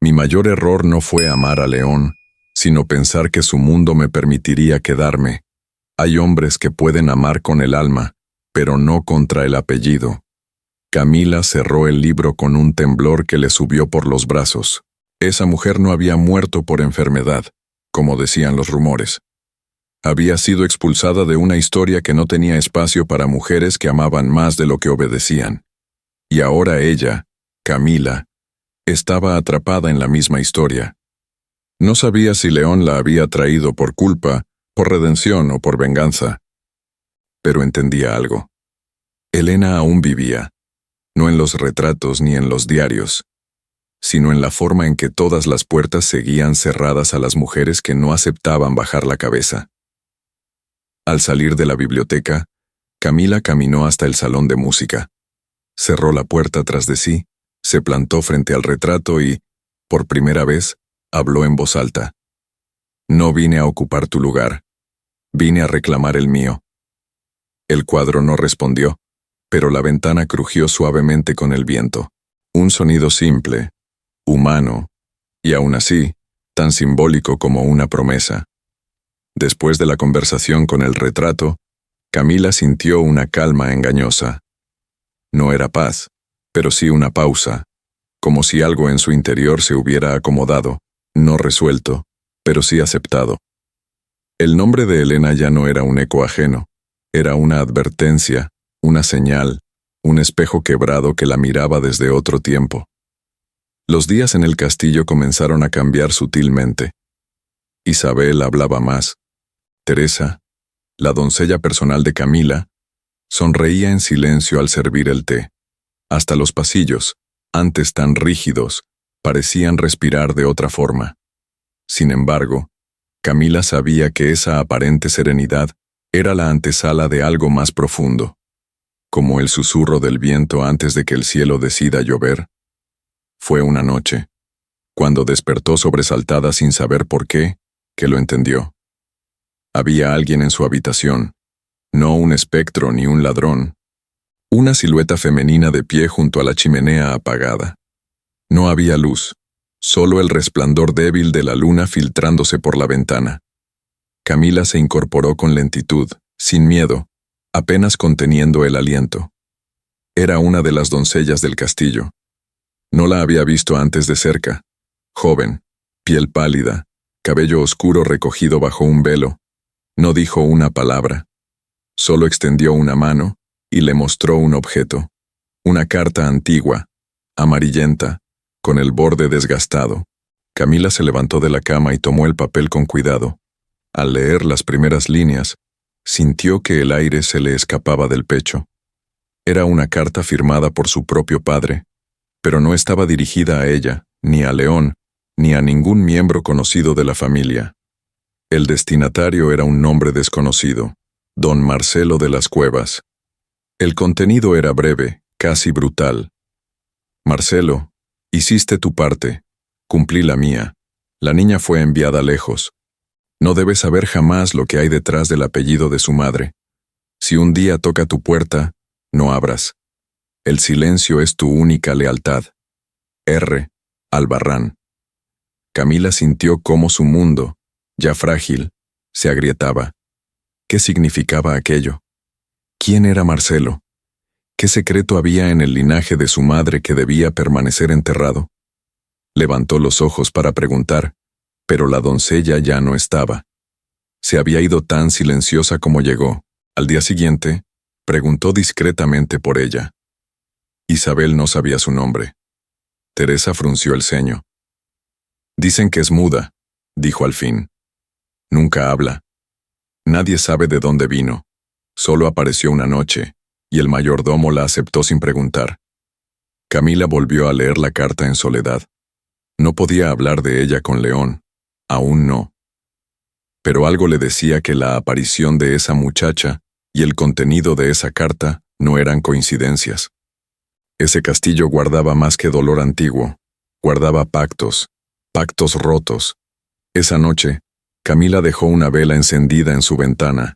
Mi mayor error no fue amar a León, sino pensar que su mundo me permitiría quedarme. Hay hombres que pueden amar con el alma, pero no contra el apellido. Camila cerró el libro con un temblor que le subió por los brazos. Esa mujer no había muerto por enfermedad, como decían los rumores. Había sido expulsada de una historia que no tenía espacio para mujeres que amaban más de lo que obedecían. Y ahora ella, Camila, estaba atrapada en la misma historia. No sabía si León la había traído por culpa, por redención o por venganza. Pero entendía algo. Elena aún vivía, no en los retratos ni en los diarios, sino en la forma en que todas las puertas seguían cerradas a las mujeres que no aceptaban bajar la cabeza. Al salir de la biblioteca, Camila caminó hasta el salón de música. Cerró la puerta tras de sí, se plantó frente al retrato y, por primera vez, habló en voz alta. No vine a ocupar tu lugar, vine a reclamar el mío. El cuadro no respondió, pero la ventana crujió suavemente con el viento. Un sonido simple, humano, y aún así, tan simbólico como una promesa. Después de la conversación con el retrato, Camila sintió una calma engañosa. No era paz, pero sí una pausa, como si algo en su interior se hubiera acomodado, no resuelto, pero sí aceptado. El nombre de Elena ya no era un eco ajeno, era una advertencia, una señal, un espejo quebrado que la miraba desde otro tiempo. Los días en el castillo comenzaron a cambiar sutilmente. Isabel hablaba más. Teresa, la doncella personal de Camila, sonreía en silencio al servir el té. Hasta los pasillos, antes tan rígidos, parecían respirar de otra forma. Sin embargo, Camila sabía que esa aparente serenidad era la antesala de algo más profundo, como el susurro del viento antes de que el cielo decida llover. Fue una noche, cuando despertó sobresaltada sin saber por qué, que lo entendió. Había alguien en su habitación, no un espectro ni un ladrón, una silueta femenina de pie junto a la chimenea apagada. No había luz, solo el resplandor débil de la luna filtrándose por la ventana. Camila se incorporó con lentitud, sin miedo, apenas conteniendo el aliento. Era una de las doncellas del castillo. No la había visto antes de cerca. Joven, piel pálida, cabello oscuro recogido bajo un velo. No dijo una palabra. Solo extendió una mano y le mostró un objeto. Una carta antigua, amarillenta, con el borde desgastado. Camila se levantó de la cama y tomó el papel con cuidado. Al leer las primeras líneas, sintió que el aire se le escapaba del pecho. Era una carta firmada por su propio padre, pero no estaba dirigida a ella, ni a León, ni a ningún miembro conocido de la familia. El destinatario era un nombre desconocido, don Marcelo de las Cuevas. El contenido era breve, casi brutal. Marcelo, hiciste tu parte, cumplí la mía. La niña fue enviada lejos. No debes saber jamás lo que hay detrás del apellido de su madre. Si un día toca tu puerta, no abras. El silencio es tu única lealtad. R. Albarrán. Camila sintió cómo su mundo, ya frágil, se agrietaba. ¿Qué significaba aquello? ¿Quién era Marcelo? ¿Qué secreto había en el linaje de su madre que debía permanecer enterrado? Levantó los ojos para preguntar, pero la doncella ya no estaba. Se había ido tan silenciosa como llegó. Al día siguiente, preguntó discretamente por ella. Isabel no sabía su nombre. Teresa frunció el ceño. Dicen que es muda, dijo al fin. Nunca habla. Nadie sabe de dónde vino. Solo apareció una noche, y el mayordomo la aceptó sin preguntar. Camila volvió a leer la carta en soledad. No podía hablar de ella con León, aún no. Pero algo le decía que la aparición de esa muchacha y el contenido de esa carta no eran coincidencias. Ese castillo guardaba más que dolor antiguo, guardaba pactos, pactos rotos. Esa noche, Camila dejó una vela encendida en su ventana,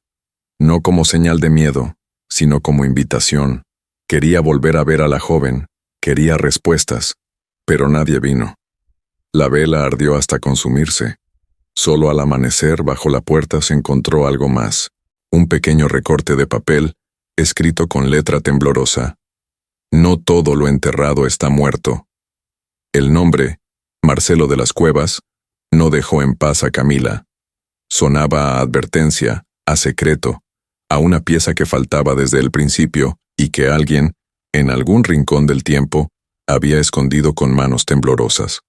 no como señal de miedo, sino como invitación. Quería volver a ver a la joven, quería respuestas, pero nadie vino. La vela ardió hasta consumirse. Solo al amanecer, bajo la puerta se encontró algo más, un pequeño recorte de papel, escrito con letra temblorosa. No todo lo enterrado está muerto. El nombre, Marcelo de las Cuevas, no dejó en paz a Camila. Sonaba a advertencia, a secreto, a una pieza que faltaba desde el principio y que alguien, en algún rincón del tiempo, había escondido con manos temblorosas.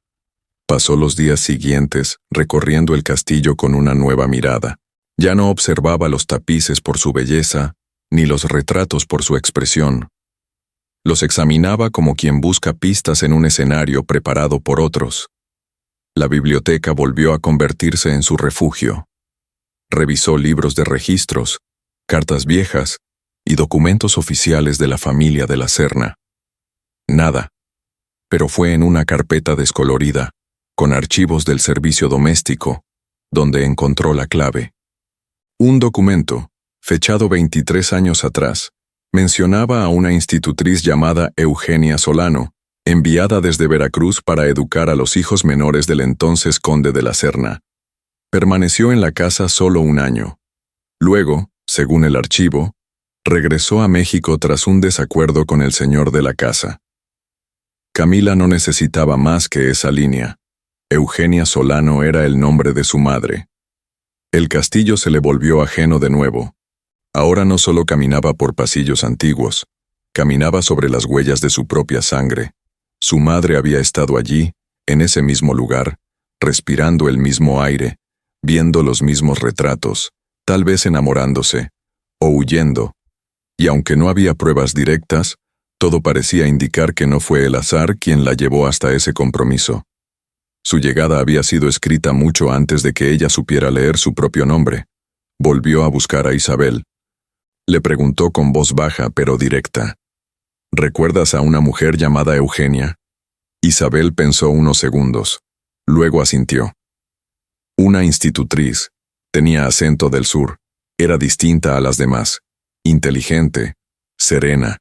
Pasó los días siguientes recorriendo el castillo con una nueva mirada. Ya no observaba los tapices por su belleza, ni los retratos por su expresión. Los examinaba como quien busca pistas en un escenario preparado por otros. La biblioteca volvió a convertirse en su refugio. Revisó libros de registros, cartas viejas y documentos oficiales de la familia de la Serna. Nada, pero fue en una carpeta descolorida, con archivos del servicio doméstico, donde encontró la clave. Un documento, fechado 23 años atrás, mencionaba a una institutriz llamada Eugenia Solano, enviada desde Veracruz para educar a los hijos menores del entonces conde de la Serna. Permaneció en la casa solo un año. Luego, según el archivo, regresó a México tras un desacuerdo con el señor de la casa. Camila no necesitaba más que esa línea. Eugenia Solano era el nombre de su madre. El castillo se le volvió ajeno de nuevo. Ahora no solo caminaba por pasillos antiguos, caminaba sobre las huellas de su propia sangre. Su madre había estado allí, en ese mismo lugar, respirando el mismo aire, viendo los mismos retratos, tal vez enamorándose, o huyendo. Y aunque no había pruebas directas, todo parecía indicar que no fue el azar quien la llevó hasta ese compromiso. Su llegada había sido escrita mucho antes de que ella supiera leer su propio nombre. Volvió a buscar a Isabel. Le preguntó con voz baja pero directa: ¿recuerdas a una mujer llamada Eugenia? Isabel pensó unos segundos. Luego asintió. Una institutriz. Tenía acento del sur. Era distinta a las demás. Inteligente. Serena.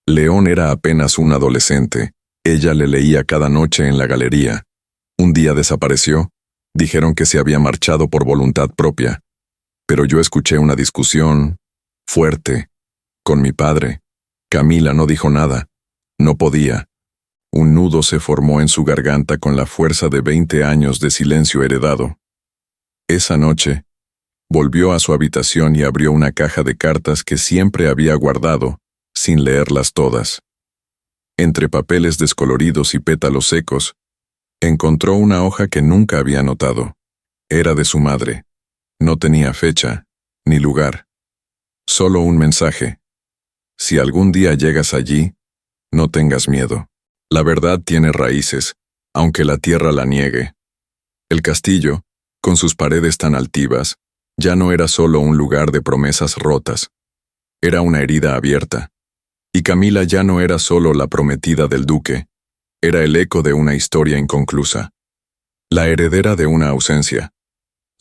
León era apenas un adolescente. Ella le leía cada noche en la galería. Un día desapareció. Dijeron que se había marchado por voluntad propia. Pero yo escuché una discusión fuerte con mi padre. Camila no dijo nada. No podía. Un nudo se formó en su garganta con la fuerza de 20 años de silencio heredado. Esa noche, volvió a su habitación y abrió una caja de cartas que siempre había guardado, sin leerlas todas. Entre papeles descoloridos y pétalos secos, encontró una hoja que nunca había notado. Era de su madre. No tenía fecha, ni lugar. Solo un mensaje. Si algún día llegas allí, no tengas miedo. La verdad tiene raíces, aunque la tierra la niegue. El castillo, con sus paredes tan altivas, ya no era solo un lugar de promesas rotas. Era una herida abierta. Y Camila ya no era solo la prometida del duque. Era el eco de una historia inconclusa. La heredera de una ausencia.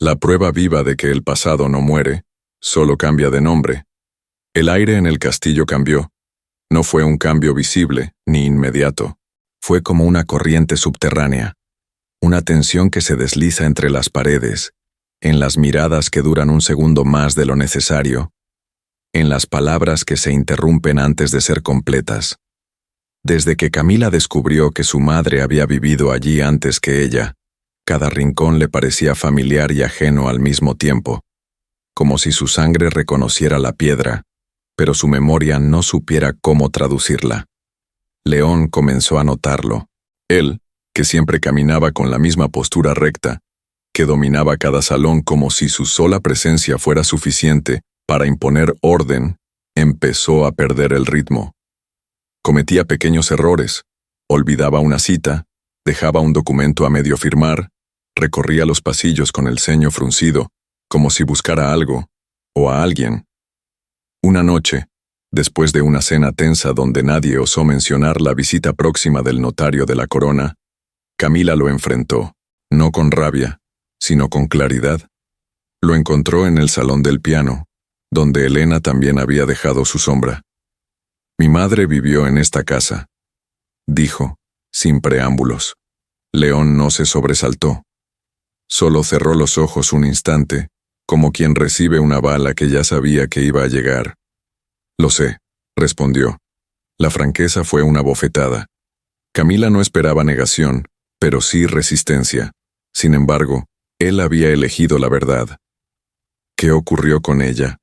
La prueba viva de que el pasado no muere, solo cambia de nombre. El aire en el castillo cambió. No fue un cambio visible ni inmediato. Fue como una corriente subterránea. Una tensión que se desliza entre las paredes, en las miradas que duran un segundo más de lo necesario, en las palabras que se interrumpen antes de ser completas. Desde que Camila descubrió que su madre había vivido allí antes que ella, cada rincón le parecía familiar y ajeno al mismo tiempo, como si su sangre reconociera la piedra, pero su memoria no supiera cómo traducirla. León comenzó a notarlo. Él, que siempre caminaba con la misma postura recta, que dominaba cada salón como si su sola presencia fuera suficiente para imponer orden, empezó a perder el ritmo. Cometía pequeños errores, olvidaba una cita, dejaba un documento a medio firmar, recorría los pasillos con el ceño fruncido, como si buscara algo, o a alguien. Una noche, después de una cena tensa donde nadie osó mencionar la visita próxima del notario de la corona, Camila lo enfrentó. no con rabia, sino con claridad. Lo encontró en el salón del piano, donde Elena también había dejado su sombra. Mi madre vivió en esta casa, dijo, sin preámbulos. León no se sobresaltó. Solo cerró los ojos un instante, como quien recibe una bala que ya sabía que iba a llegar. Lo sé, respondió. La franqueza fue una bofetada. Camila no esperaba negación, pero sí resistencia. Sin embargo, él había elegido la verdad. ¿Qué ocurrió con ella?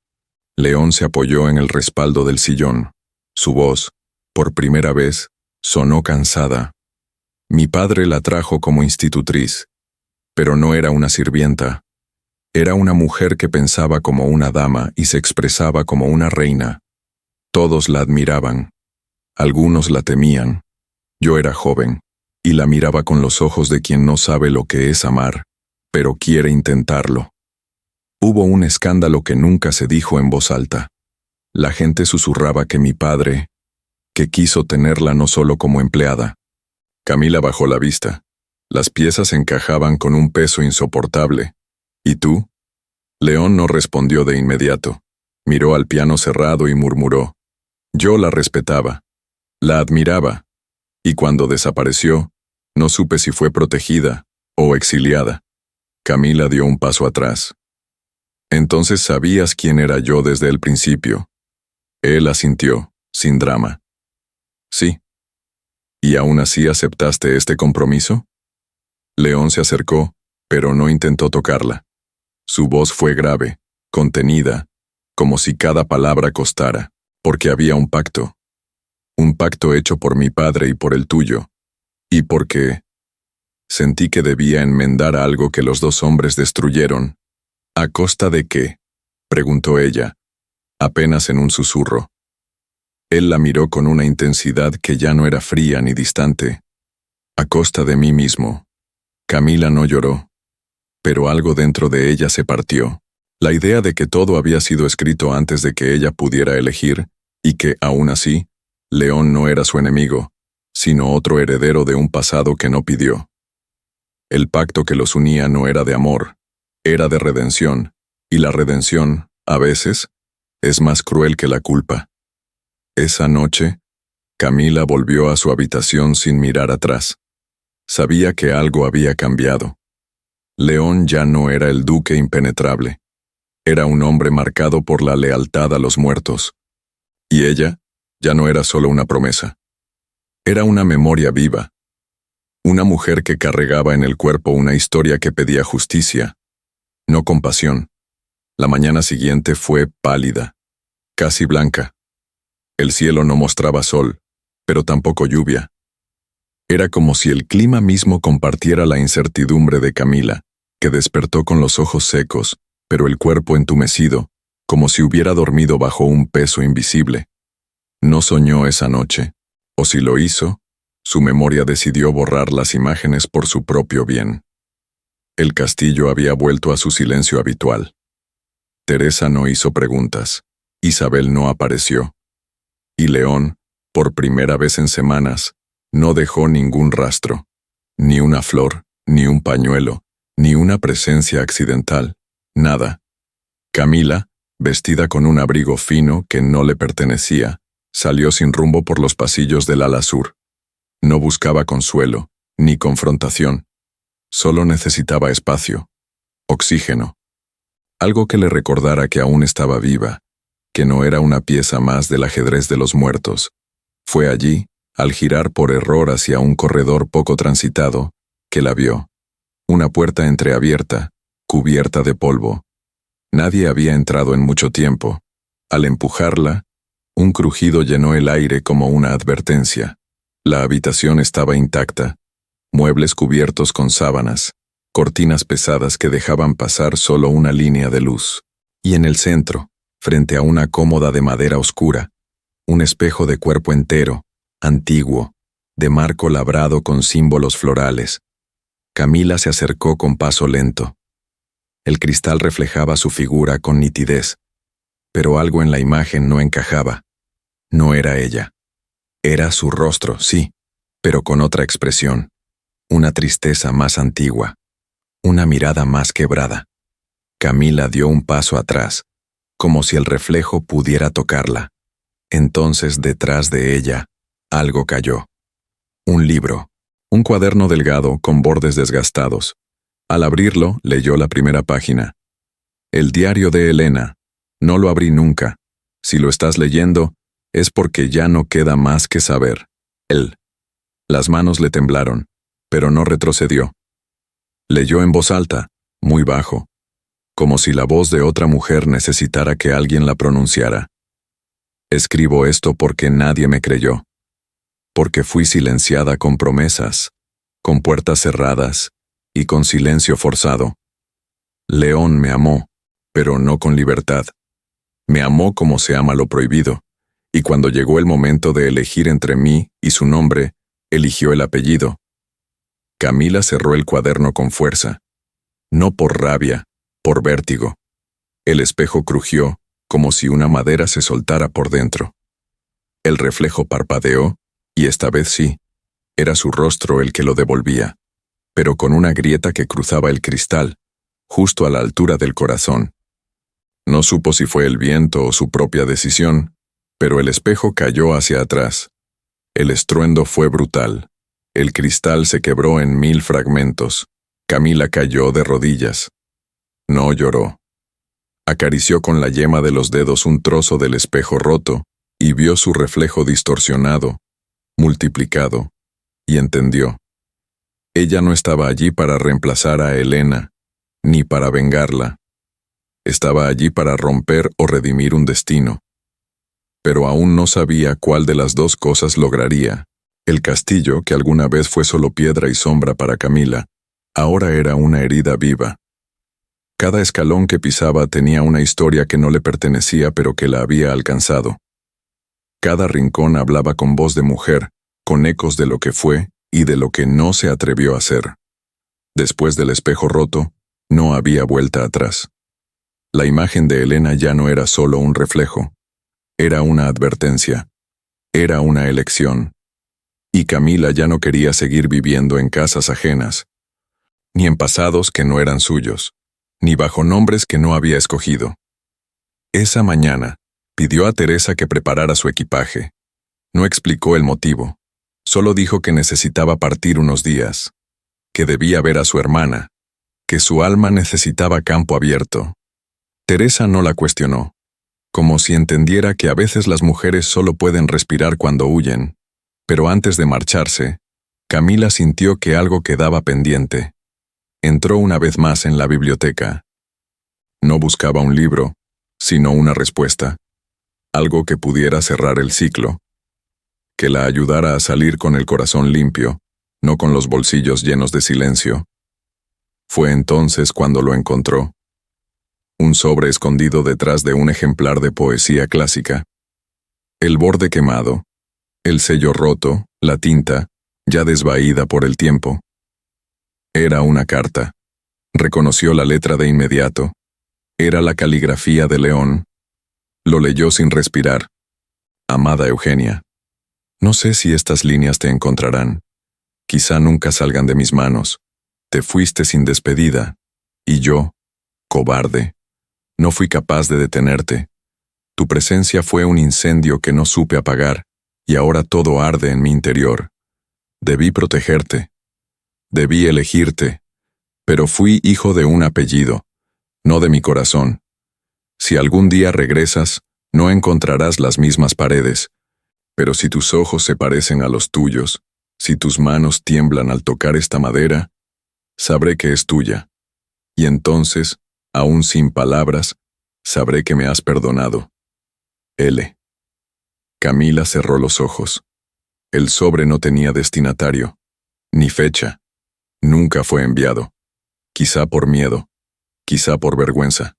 León se apoyó en el respaldo del sillón. Su voz, por primera vez, sonó cansada. Mi padre la trajo como institutriz, pero no era una sirvienta. Era una mujer que pensaba como una dama y se expresaba como una reina. Todos la admiraban. Algunos la temían. Yo era joven, y la miraba con los ojos de quien no sabe lo que es amar, pero quiere intentarlo. Hubo un escándalo que nunca se dijo en voz alta. La gente susurraba que mi padre, que quiso tenerla no solo como empleada. Camila bajó la vista. Las piezas encajaban con un peso insoportable. ¿Y tú? León no respondió de inmediato. Miró al piano cerrado y murmuró. Yo la respetaba. La admiraba. Y cuando desapareció, no supe si fue protegida o exiliada. Camila dio un paso atrás. Entonces sabías quién era yo desde el principio. Él asintió, sin drama. Sí. ¿Y aún así aceptaste este compromiso? León se acercó, pero no intentó tocarla. Su voz fue grave, contenida, como si cada palabra costara, porque había un pacto. Un pacto hecho por mi padre y por el tuyo. Y porque sentí que debía enmendar algo que los dos hombres destruyeron. ¿A costa de qué? Preguntó ella, apenas en un susurro. Él la miró con una intensidad que ya no era fría ni distante. A costa de mí mismo. Camila no lloró, pero algo dentro de ella se partió. La idea de que todo había sido escrito antes de que ella pudiera elegir, y que, aún así, León no era su enemigo, sino otro heredero de un pasado que no pidió. El pacto que los unía no era de amor, era de redención, y la redención, a veces, es más cruel que la culpa. Esa noche, Camila volvió a su habitación sin mirar atrás. Sabía que algo había cambiado. León ya no era el duque impenetrable. Era un hombre marcado por la lealtad a los muertos. Y ella ya no era solo una promesa. Era una memoria viva. Una mujer que cargaba en el cuerpo una historia que pedía justicia, no compasión. La mañana siguiente fue pálida, casi blanca. El cielo no mostraba sol, pero tampoco lluvia. Era como si el clima mismo compartiera la incertidumbre de Camila, que despertó con los ojos secos, pero el cuerpo entumecido, como si hubiera dormido bajo un peso invisible. No soñó esa noche, o si lo hizo, su memoria decidió borrar las imágenes por su propio bien. El castillo había vuelto a su silencio habitual. Teresa no hizo preguntas, Isabel no apareció. Y León, por primera vez en semanas, no dejó ningún rastro, ni una flor, ni un pañuelo, ni una presencia accidental, nada. Camila, vestida con un abrigo fino que no le pertenecía, salió sin rumbo por los pasillos del ala sur. No buscaba consuelo, ni confrontación. Solo necesitaba espacio, oxígeno. Algo que le recordara que aún estaba viva, que no era una pieza más del ajedrez de los muertos. Fue allí, al girar por error hacia un corredor poco transitado, que la vio. Una puerta entreabierta, cubierta de polvo. Nadie había entrado en mucho tiempo. Al empujarla, un crujido llenó el aire como una advertencia. La habitación estaba intacta. Muebles cubiertos con sábanas, cortinas pesadas que dejaban pasar solo una línea de luz. Y en el centro, frente a una cómoda de madera oscura, un espejo de cuerpo entero, antiguo, de marco labrado con símbolos florales. Camila se acercó con paso lento. El cristal reflejaba su figura con nitidez, pero algo en la imagen no encajaba. No era ella. Era su rostro, sí, pero con otra expresión, una tristeza más antigua. una mirada más quebrada. Camila dio un paso atrás, como si el reflejo pudiera tocarla. Entonces, detrás de ella, algo cayó. Un libro, un cuaderno delgado con bordes desgastados. Al abrirlo, leyó la primera página. El diario de Elena. No lo abrí nunca. Si lo estás leyendo, es porque ya no queda más que saber. Él. Las manos le temblaron, pero no retrocedió. Leyó en voz alta, muy bajo, como si la voz de otra mujer necesitara que alguien la pronunciara. Escribo esto porque nadie me creyó. Porque fui silenciada con promesas, con puertas cerradas y con silencio forzado. León me amó, pero no con libertad. Me amó como se ama lo prohibido, y cuando llegó el momento de elegir entre mí y su nombre, eligió el apellido. Camila cerró el cuaderno con fuerza. No por rabia, por vértigo. El espejo crujió, como si una madera se soltara por dentro. El reflejo parpadeó, y esta vez sí, era su rostro el que lo devolvía, pero con una grieta que cruzaba el cristal, justo a la altura del corazón. No supo si fue el viento o su propia decisión, pero el espejo cayó hacia atrás. El estruendo fue brutal. El cristal se quebró en 1000 fragmentos. Camila cayó de rodillas. No lloró. Acarició con la yema de los dedos un trozo del espejo roto y vio su reflejo distorsionado, multiplicado, y entendió. Ella no estaba allí para reemplazar a Elena, ni para vengarla. Estaba allí para romper o redimir un destino. Pero aún no sabía cuál de las dos cosas lograría. El castillo, que alguna vez fue solo piedra y sombra para Camila, ahora era una herida viva. Cada escalón que pisaba tenía una historia que no le pertenecía pero que la había alcanzado. Cada rincón hablaba con voz de mujer, con ecos de lo que fue y de lo que no se atrevió a hacer. Después del espejo roto, no había vuelta atrás. La imagen de Elena ya no era solo un reflejo. Era una advertencia. Era una elección. Y Camila ya no quería seguir viviendo en casas ajenas, ni en pasados que no eran suyos, ni bajo nombres que no había escogido. Esa mañana, pidió a Teresa que preparara su equipaje. No explicó el motivo. Solo dijo que necesitaba partir unos días, que debía ver a su hermana, que su alma necesitaba campo abierto. Teresa no la cuestionó, como si entendiera que a veces las mujeres solo pueden respirar cuando huyen. Pero antes de marcharse, Camila sintió que algo quedaba pendiente. Entró una vez más en la biblioteca. No buscaba un libro, sino una respuesta. Algo que pudiera cerrar el ciclo. Que la ayudara a salir con el corazón limpio, no con los bolsillos llenos de silencio. Fue entonces cuando lo encontró. Un sobre escondido detrás de un ejemplar de poesía clásica. El borde quemado. El sello roto, la tinta, ya desvaída por el tiempo. Era una carta. Reconoció la letra de inmediato. Era la caligrafía de León. Lo leyó sin respirar. Amada Eugenia. No sé si estas líneas te encontrarán. Quizá nunca salgan de mis manos. Te fuiste sin despedida. Y yo, cobarde, no fui capaz de detenerte. Tu presencia fue un incendio que no supe apagar. Y ahora todo arde en mi interior. Debí protegerte. Debí elegirte. Pero fui hijo de un apellido, no de mi corazón. Si algún día regresas, no encontrarás las mismas paredes. Pero si tus ojos se parecen a los tuyos, si tus manos tiemblan al tocar esta madera, sabré que es tuya. Y entonces, aún sin palabras, sabré que me has perdonado. L. Camila cerró los ojos. El sobre no tenía destinatario, ni fecha. Nunca fue enviado. Quizá por miedo, quizá por vergüenza,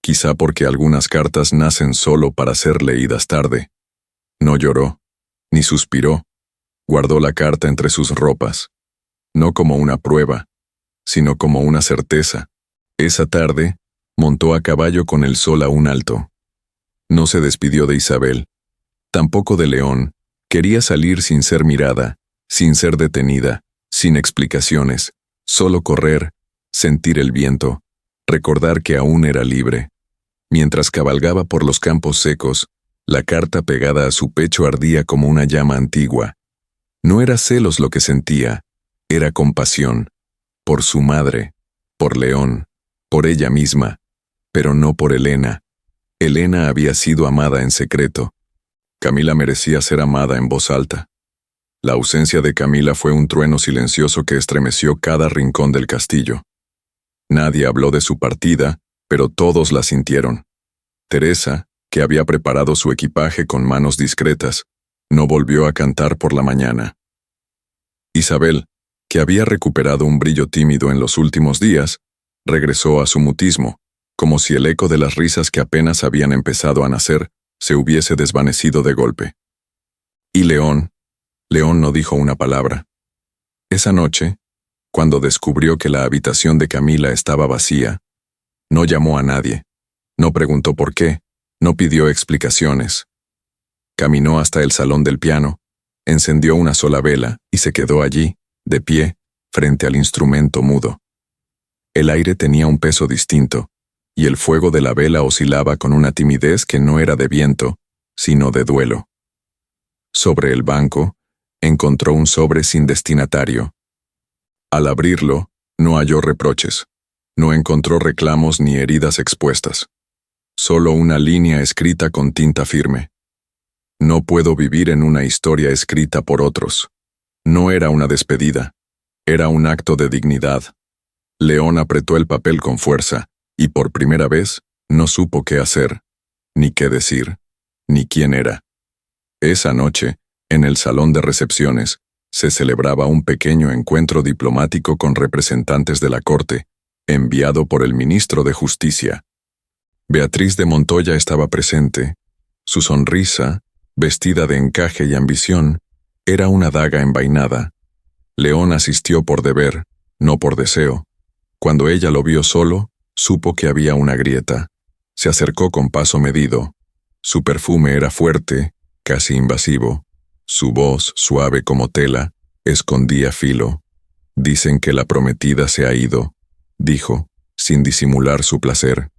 quizá porque algunas cartas nacen solo para ser leídas tarde. No lloró, ni suspiró. Guardó la carta entre sus ropas, no como una prueba, sino como una certeza. Esa tarde, montó a caballo con el sol aún alto. No se despidió de Isabel. Tampoco de León. Quería salir sin ser mirada, sin ser detenida, sin explicaciones, solo correr, sentir el viento, recordar que aún era libre. Mientras cabalgaba por los campos secos, la carta pegada a su pecho ardía como una llama antigua. No era celos lo que sentía, era compasión, por su madre, por León, por ella misma, pero no por Elena. Elena había sido amada en secreto. Camila merecía ser amada en voz alta. La ausencia de Camila fue un trueno silencioso que estremeció cada rincón del castillo. Nadie habló de su partida, pero todos la sintieron. Teresa, que había preparado su equipaje con manos discretas, no volvió a cantar por la mañana. Isabel, que había recuperado un brillo tímido en los últimos días, regresó a su mutismo, como si el eco de las risas que apenas habían empezado a nacer se hubiese desvanecido de golpe. Y León no dijo una palabra. Esa noche, cuando descubrió que la habitación de Camila estaba vacía, no llamó a nadie, no preguntó por qué, no pidió explicaciones. Caminó hasta el salón del piano, encendió una sola vela y se quedó allí, de pie, frente al instrumento mudo. El aire tenía un peso distinto, y el fuego de la vela oscilaba con una timidez que no era de viento, sino de duelo. Sobre el banco, encontró un sobre sin destinatario. Al abrirlo, no halló reproches, no encontró reclamos ni heridas expuestas. Solo una línea escrita con tinta firme. No puedo vivir en una historia escrita por otros. No era una despedida, era un acto de dignidad. León apretó el papel con fuerza, y por primera vez no supo qué hacer, ni qué decir, ni quién era. Esa noche, en el salón de recepciones, se celebraba un pequeño encuentro diplomático con representantes de la corte, enviado por el ministro de Justicia. Beatriz de Montoya estaba presente. Su sonrisa, vestida de encaje y ambición, era una daga envainada. León asistió por deber, no por deseo. Cuando ella lo vio solo, supo que había una grieta. Se acercó con paso medido. Su perfume era fuerte, casi invasivo. Su voz, suave como tela, escondía filo. Dicen que la prometida se ha ido, dijo, sin disimular su placer.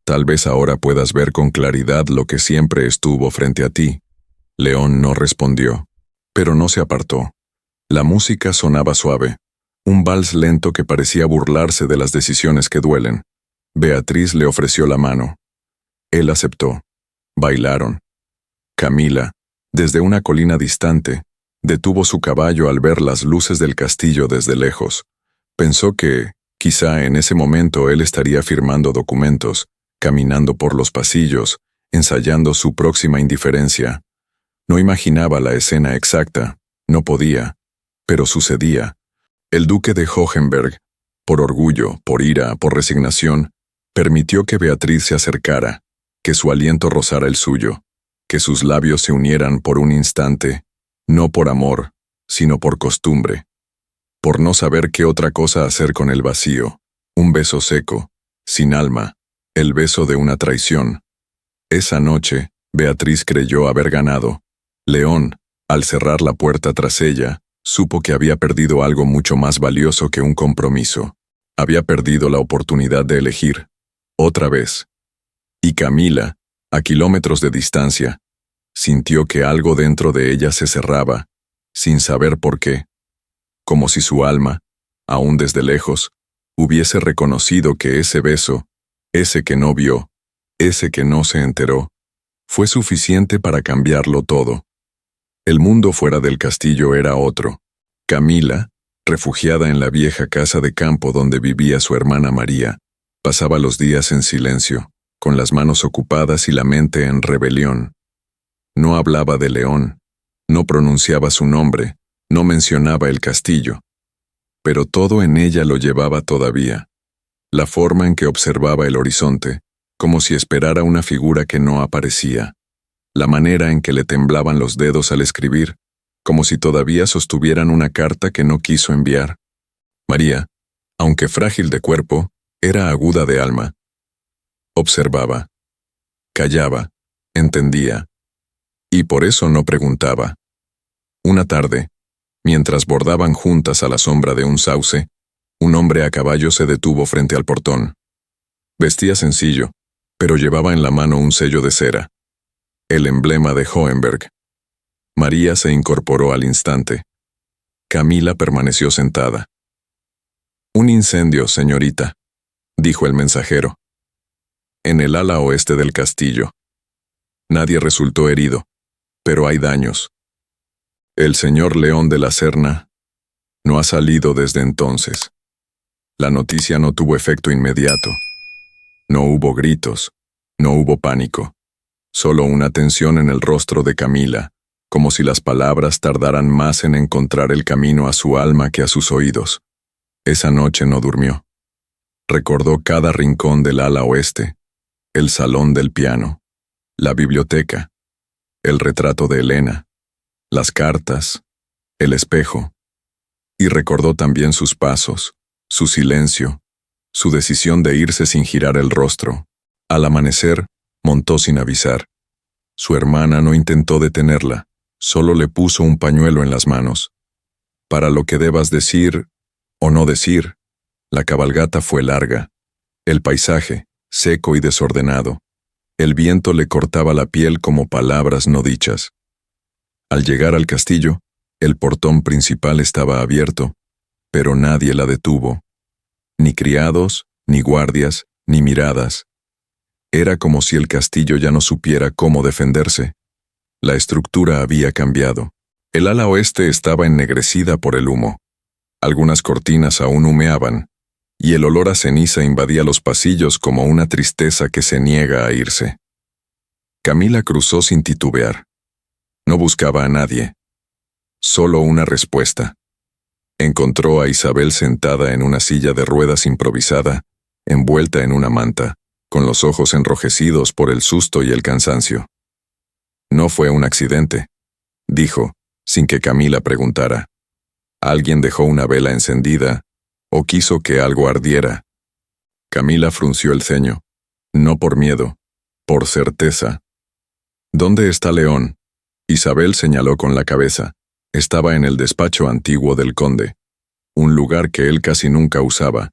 Tal vez ahora puedas ver con claridad lo que siempre estuvo frente a ti. León no respondió, pero no se apartó. La música sonaba suave, un vals lento que parecía burlarse de las decisiones que duelen. Beatriz le ofreció la mano. Él aceptó. Bailaron. Camila, desde una colina distante, detuvo su caballo al ver las luces del castillo desde lejos. Pensó que, quizá en ese momento él estaría firmando documentos, caminando por los pasillos, ensayando su próxima indiferencia. No imaginaba la escena exacta, no podía, pero sucedía. El duque de Hohenberg, por orgullo, por ira, por resignación, permitió que Beatriz se acercara, que su aliento rozara el suyo, que sus labios se unieran por un instante, no por amor, sino por costumbre, por no saber qué otra cosa hacer con el vacío, un beso seco, sin alma, el beso de una traición. Esa noche, Beatriz creyó haber ganado. León, al cerrar la puerta tras ella, supo que había perdido algo mucho más valioso que un compromiso. Había perdido la oportunidad de elegir, otra vez. Y Camila, a kilómetros de distancia, sintió que algo dentro de ella se cerraba, sin saber por qué, como si su alma, aún desde lejos, hubiese reconocido que ese beso, ese que no vio, ese que no se enteró, fue suficiente para cambiarlo todo. El mundo fuera del castillo era otro. Camila, refugiada en la vieja casa de campo donde vivía su hermana María, pasaba los días en silencio, con las manos ocupadas y la mente en rebelión. No hablaba de León, no pronunciaba su nombre, no mencionaba el castillo. Pero todo en ella lo llevaba todavía. La forma en que observaba el horizonte, como si esperara una figura que no aparecía. La manera en que le temblaban los dedos al escribir, como si todavía sostuvieran una carta que no quiso enviar. María, aunque frágil de cuerpo, era aguda de alma. Observaba, callaba, entendía, y por eso no preguntaba. Una tarde, mientras bordaban juntas a la sombra de un sauce, Un hombre a caballo se detuvo frente al portón. Vestía sencillo, pero llevaba en la mano un sello de cera, el emblema de Hohenberg. María se incorporó al instante. Camila permaneció sentada. «Un incendio, señorita», dijo el mensajero. «En el ala oeste del castillo. Nadie resultó herido, pero hay daños. El señor León de la Serna no ha salido desde entonces». La noticia no tuvo efecto inmediato. No hubo gritos, no hubo pánico, solo una tensión en el rostro de Camila, como si las palabras tardaran más en encontrar el camino a su alma que a sus oídos. Esa noche no durmió. Recordó cada rincón del ala oeste, el salón del piano, la biblioteca, el retrato de Elena, las cartas, el espejo, y recordó también sus pasos, su silencio, su decisión de irse sin girar el rostro. Al amanecer, montó sin avisar. Su hermana no intentó detenerla, solo le puso un pañuelo en las manos. Para lo que debas decir o no decir, la cabalgata fue larga. El paisaje, seco y desordenado. El viento le cortaba la piel como palabras no dichas. Al llegar al castillo, el portón principal estaba abierto, pero nadie la detuvo. Ni criados, ni guardias, ni miradas. Era como si el castillo ya no supiera cómo defenderse. La estructura había cambiado. El ala oeste estaba ennegrecida por el humo. Algunas cortinas aún humeaban, y el olor a ceniza invadía los pasillos como una tristeza que se niega a irse. Camila cruzó sin titubear. No buscaba a nadie. Solo una respuesta. Encontró a Isabel sentada en una silla de ruedas improvisada, envuelta en una manta, con los ojos enrojecidos por el susto y el cansancio. «No fue un accidente», dijo, sin que Camila preguntara. «Alguien dejó una vela encendida, o quiso que algo ardiera». Camila frunció el ceño, no por miedo, por certeza. «¿Dónde está León?», Isabel señaló con la cabeza. Estaba en el despacho antiguo del conde, un lugar que él casi nunca usaba,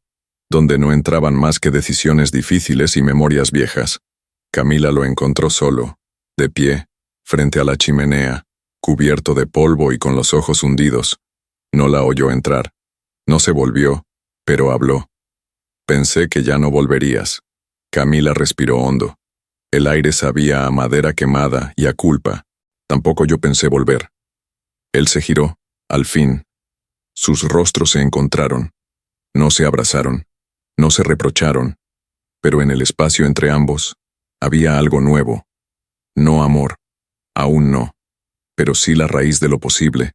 donde no entraban más que decisiones difíciles y memorias viejas. Camila lo encontró solo, de pie, frente a la chimenea, cubierto de polvo y con los ojos hundidos. No la oyó entrar. No se volvió, pero habló. «Pensé que ya no volverías». Camila respiró hondo. El aire sabía a madera quemada y a culpa. «Tampoco yo pensé volver». Él se giró, al fin. Sus rostros se encontraron. No se abrazaron, no se reprocharon, pero en el espacio entre ambos había algo nuevo. No amor, aún no, pero sí la raíz de lo posible.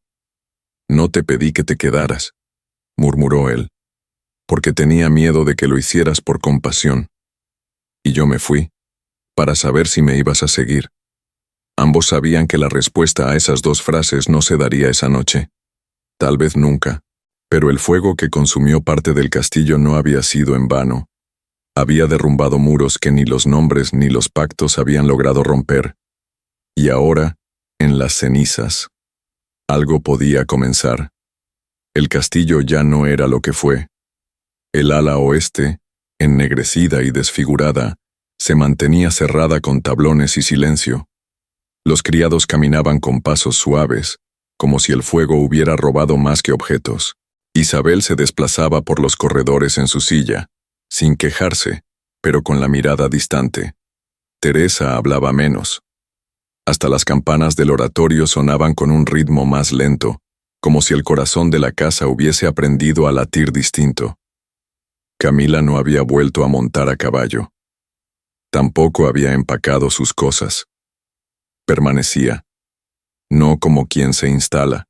«No te pedí que te quedaras», murmuró él, «porque tenía miedo de que lo hicieras por compasión. Y yo me fui, para saber si me ibas a seguir». Ambos sabían que la respuesta a esas dos frases no se daría esa noche. Tal vez nunca. Pero el fuego que consumió parte del castillo no había sido en vano. Había derrumbado muros que ni los nombres ni los pactos habían logrado romper. Y ahora, en las cenizas, algo podía comenzar. El castillo ya no era lo que fue. El ala oeste, ennegrecida y desfigurada, se mantenía cerrada con tablones y silencio. Los criados caminaban con pasos suaves, como si el fuego hubiera robado más que objetos. Isabel se desplazaba por los corredores en su silla, sin quejarse, pero con la mirada distante. Teresa hablaba menos. Hasta las campanas del oratorio sonaban con un ritmo más lento, como si el corazón de la casa hubiese aprendido a latir distinto. Camila no había vuelto a montar a caballo. Tampoco había empacado sus cosas. Permanecía, no como quien se instala,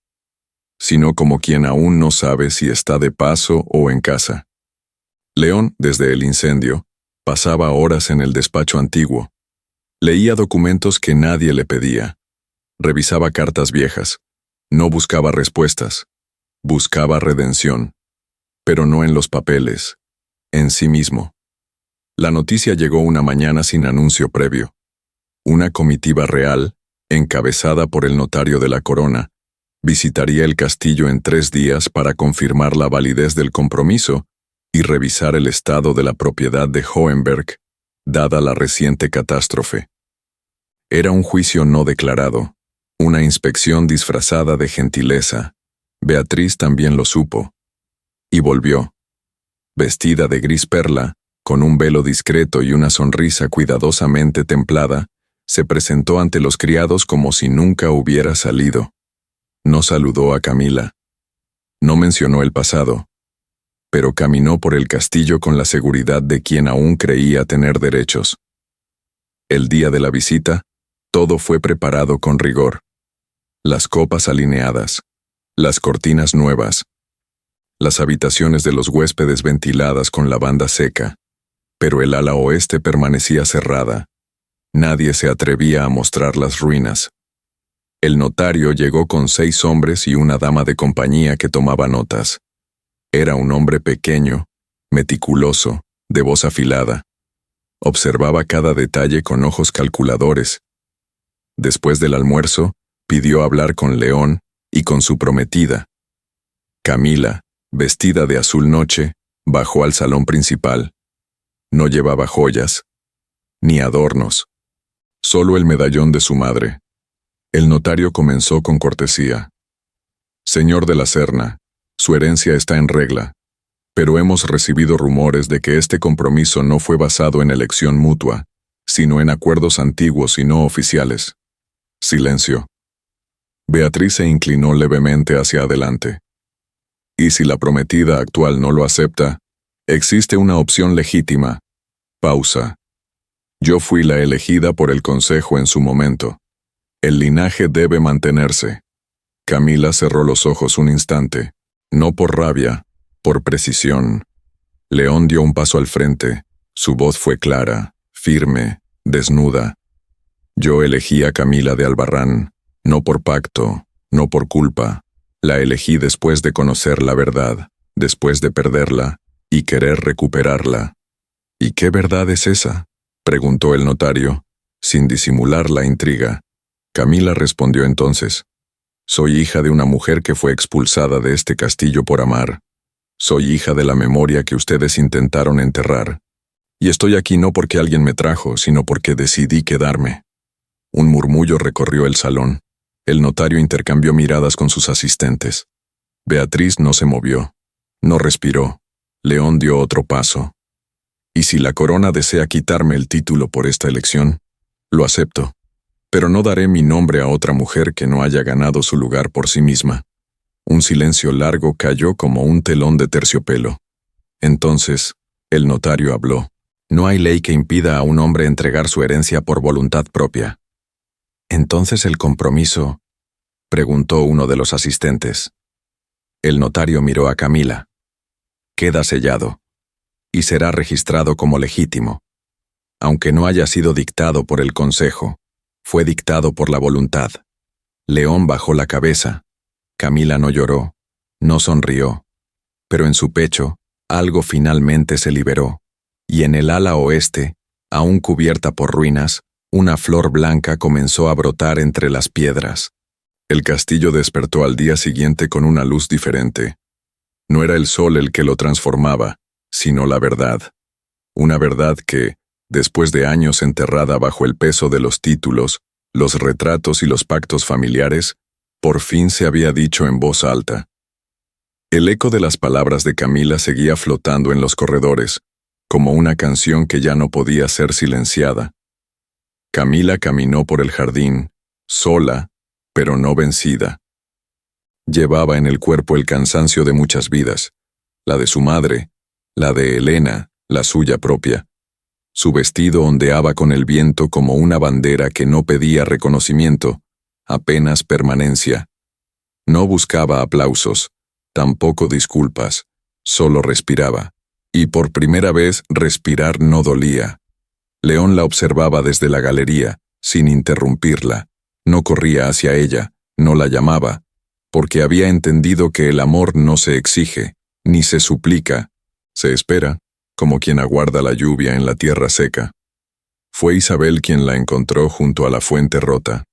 sino como quien aún no sabe si está de paso o en casa. León, desde el incendio, pasaba horas en el despacho antiguo. Leía documentos que nadie le pedía. Revisaba cartas viejas. No buscaba respuestas. Buscaba redención. Pero no en los papeles, en sí mismo. La noticia llegó una mañana sin anuncio previo. Una comitiva real, encabezada por el notario de la corona, visitaría el castillo en 3 días para confirmar la validez del compromiso y revisar el estado de la propiedad de Hohenberg, dada la reciente catástrofe. Era un juicio no declarado, una inspección disfrazada de gentileza. Beatriz también lo supo. Y volvió. Vestida de gris perla, con un velo discreto y una sonrisa cuidadosamente templada, se presentó ante los criados como si nunca hubiera salido. No saludó a Camila. No mencionó el pasado, pero caminó por el castillo con la seguridad de quien aún creía tener derechos. El día de la visita, todo fue preparado con rigor. Las copas alineadas, las cortinas nuevas, las habitaciones de los huéspedes ventiladas con lavanda seca, pero el ala oeste permanecía cerrada. Nadie se atrevía a mostrar las ruinas. El notario llegó con 6 hombres y una dama de compañía que tomaba notas. Era un hombre pequeño, meticuloso, de voz afilada. Observaba cada detalle con ojos calculadores. Después del almuerzo, pidió hablar con León y con su prometida. Camila, vestida de azul noche, bajó al salón principal. No llevaba joyas, ni adornos, solo el medallón de su madre. El notario comenzó con cortesía. Señor de la Serna, su herencia está en regla, pero hemos recibido rumores de que este compromiso no fue basado en elección mutua, sino en acuerdos antiguos y no oficiales. Silencio. Beatriz se inclinó levemente hacia adelante. Y si la prometida actual no lo acepta, existe una opción legítima. Pausa. Yo fui la elegida por el consejo en su momento. El linaje debe mantenerse. Camila cerró los ojos un instante, no por rabia, por precisión. León dio un paso al frente. Su voz fue clara, firme, desnuda. Yo elegí a Camila de Albarrán, no por pacto, no por culpa. La elegí después de conocer la verdad, después de perderla y querer recuperarla. ¿Y qué verdad es esa?, preguntó el notario, sin disimular la intriga. Camila respondió entonces: soy hija de una mujer que fue expulsada de este castillo por amar. Soy hija de la memoria que ustedes intentaron enterrar. Y estoy aquí no porque alguien me trajo, sino porque decidí quedarme. Un murmullo recorrió el salón. El notario intercambió miradas con sus asistentes. Beatriz no se movió. No respiró. León dio otro paso. ¿Y si la corona desea quitarme el título por esta elección? Lo acepto. Pero no daré mi nombre a otra mujer que no haya ganado su lugar por sí misma. Un silencio largo cayó como un telón de terciopelo. Entonces, el notario habló. No hay ley que impida a un hombre entregar su herencia por voluntad propia. ¿Entonces el compromiso?, preguntó uno de los asistentes. El notario miró a Camila. Queda sellado, y será registrado como legítimo. Aunque no haya sido dictado por el consejo, fue dictado por la voluntad. León bajó la cabeza. Camila no lloró, no sonrió, pero en su pecho, algo finalmente se liberó, y en el ala oeste, aún cubierta por ruinas, una flor blanca comenzó a brotar entre las piedras. El castillo despertó al día siguiente con una luz diferente. No era el sol el que lo transformaba, sino la verdad. Una verdad que, después de años enterrada bajo el peso de los títulos, los retratos y los pactos familiares, por fin se había dicho en voz alta. El eco de las palabras de Camila seguía flotando en los corredores, como una canción que ya no podía ser silenciada. Camila caminó por el jardín, sola, pero no vencida. Llevaba en el cuerpo el cansancio de muchas vidas, la de su madre, la de Elena, la suya propia. Su vestido ondeaba con el viento como una bandera que no pedía reconocimiento, apenas permanencia. No buscaba aplausos, tampoco disculpas, solo respiraba. Y por primera vez respirar no dolía. León la observaba desde la galería, sin interrumpirla. No corría hacia ella, no la llamaba, porque había entendido que el amor no se exige, ni se suplica, se espera, como quien aguarda la lluvia en la tierra seca. Fue Isabel quien la encontró junto a la fuente rota.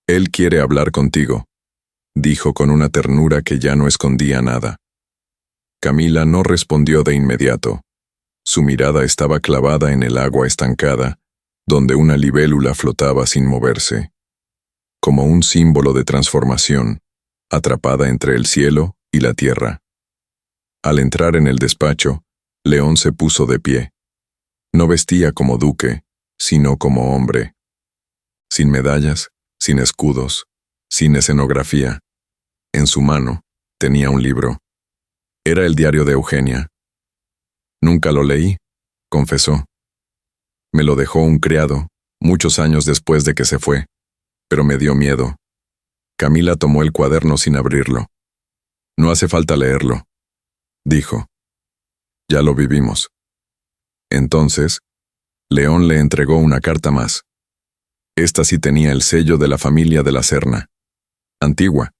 «Él quiere hablar contigo», dijo con una ternura que ya no escondía nada. Camila no respondió de inmediato. Su mirada estaba clavada en el agua estancada, donde una libélula flotaba sin moverse, como un símbolo de transformación, atrapada entre el cielo y la tierra. Al entrar en el despacho, León se puso de pie. No vestía como duque, sino como hombre. Sin medallas, sin escudos, sin escenografía. En su mano tenía un libro. Era el diario de Eugenia. Nunca lo leí, confesó. Me lo dejó un criado, muchos años después de que se fue, pero me dio miedo. Camila tomó el cuaderno sin abrirlo. No hace falta leerlo, dijo. Ya lo vivimos. Entonces, León le entregó una carta más. Esta sí tenía el sello de la familia de la Serna. Antigua,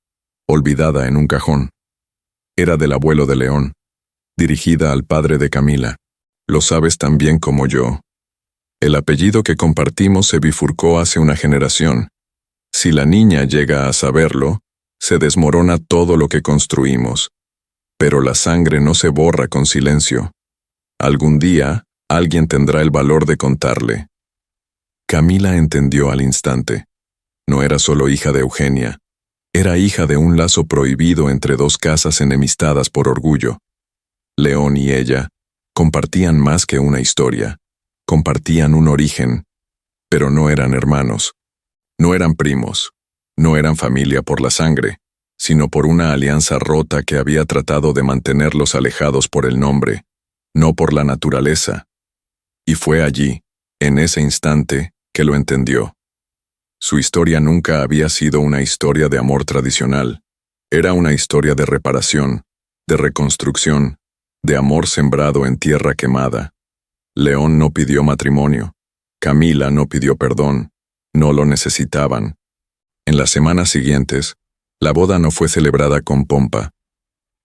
olvidada en un cajón. Era del abuelo de León, dirigida al padre de Camila. Lo sabes tan bien como yo. El apellido que compartimos se bifurcó hace una generación. Si la niña llega a saberlo, se desmorona todo lo que construimos. Pero la sangre no se borra con silencio. Algún día, alguien tendrá el valor de contarle. Camila entendió al instante. No era solo hija de Eugenia. Era hija de un lazo prohibido entre dos casas enemistadas por orgullo. León y ella compartían más que una historia. Compartían un origen, pero no eran hermanos. No eran primos. No eran familia por la sangre, sino por una alianza rota que había tratado de mantenerlos alejados por el nombre, no por la naturaleza. Y fue allí, en ese instante, que lo entendió. Su historia nunca había sido una historia de amor tradicional. Era una historia de reparación, de reconstrucción, de amor sembrado en tierra quemada. León no pidió matrimonio. Camila no pidió perdón. No lo necesitaban. En las semanas siguientes, la boda no fue celebrada con pompa.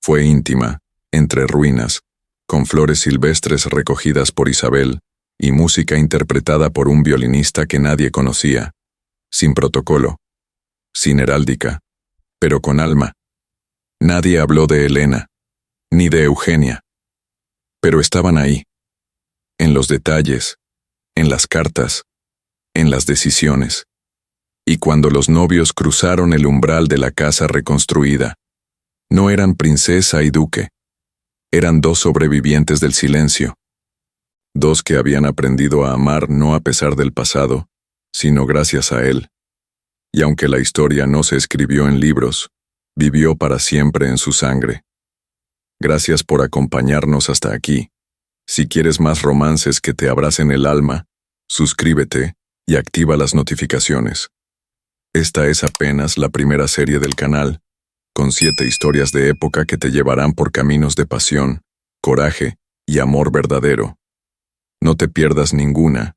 Fue íntima, entre ruinas, con flores silvestres recogidas por Isabel y música interpretada por un violinista que nadie conocía. Sin protocolo, sin heráldica, pero con alma. Nadie habló de Elena, ni de Eugenia. Pero estaban ahí, en los detalles, en las cartas, en las decisiones. Y cuando los novios cruzaron el umbral de la casa reconstruida, no eran princesa y duque, eran dos sobrevivientes del silencio, dos que habían aprendido a amar no a pesar del pasado, sino gracias a él. Y aunque la historia no se escribió en libros, vivió para siempre en su sangre. Gracias por acompañarnos hasta aquí. Si quieres más romances que te abracen el alma, suscríbete y activa las notificaciones. Esta es apenas la primera serie del canal, con 7 historias de época que te llevarán por caminos de pasión, coraje y amor verdadero. No te pierdas ninguna,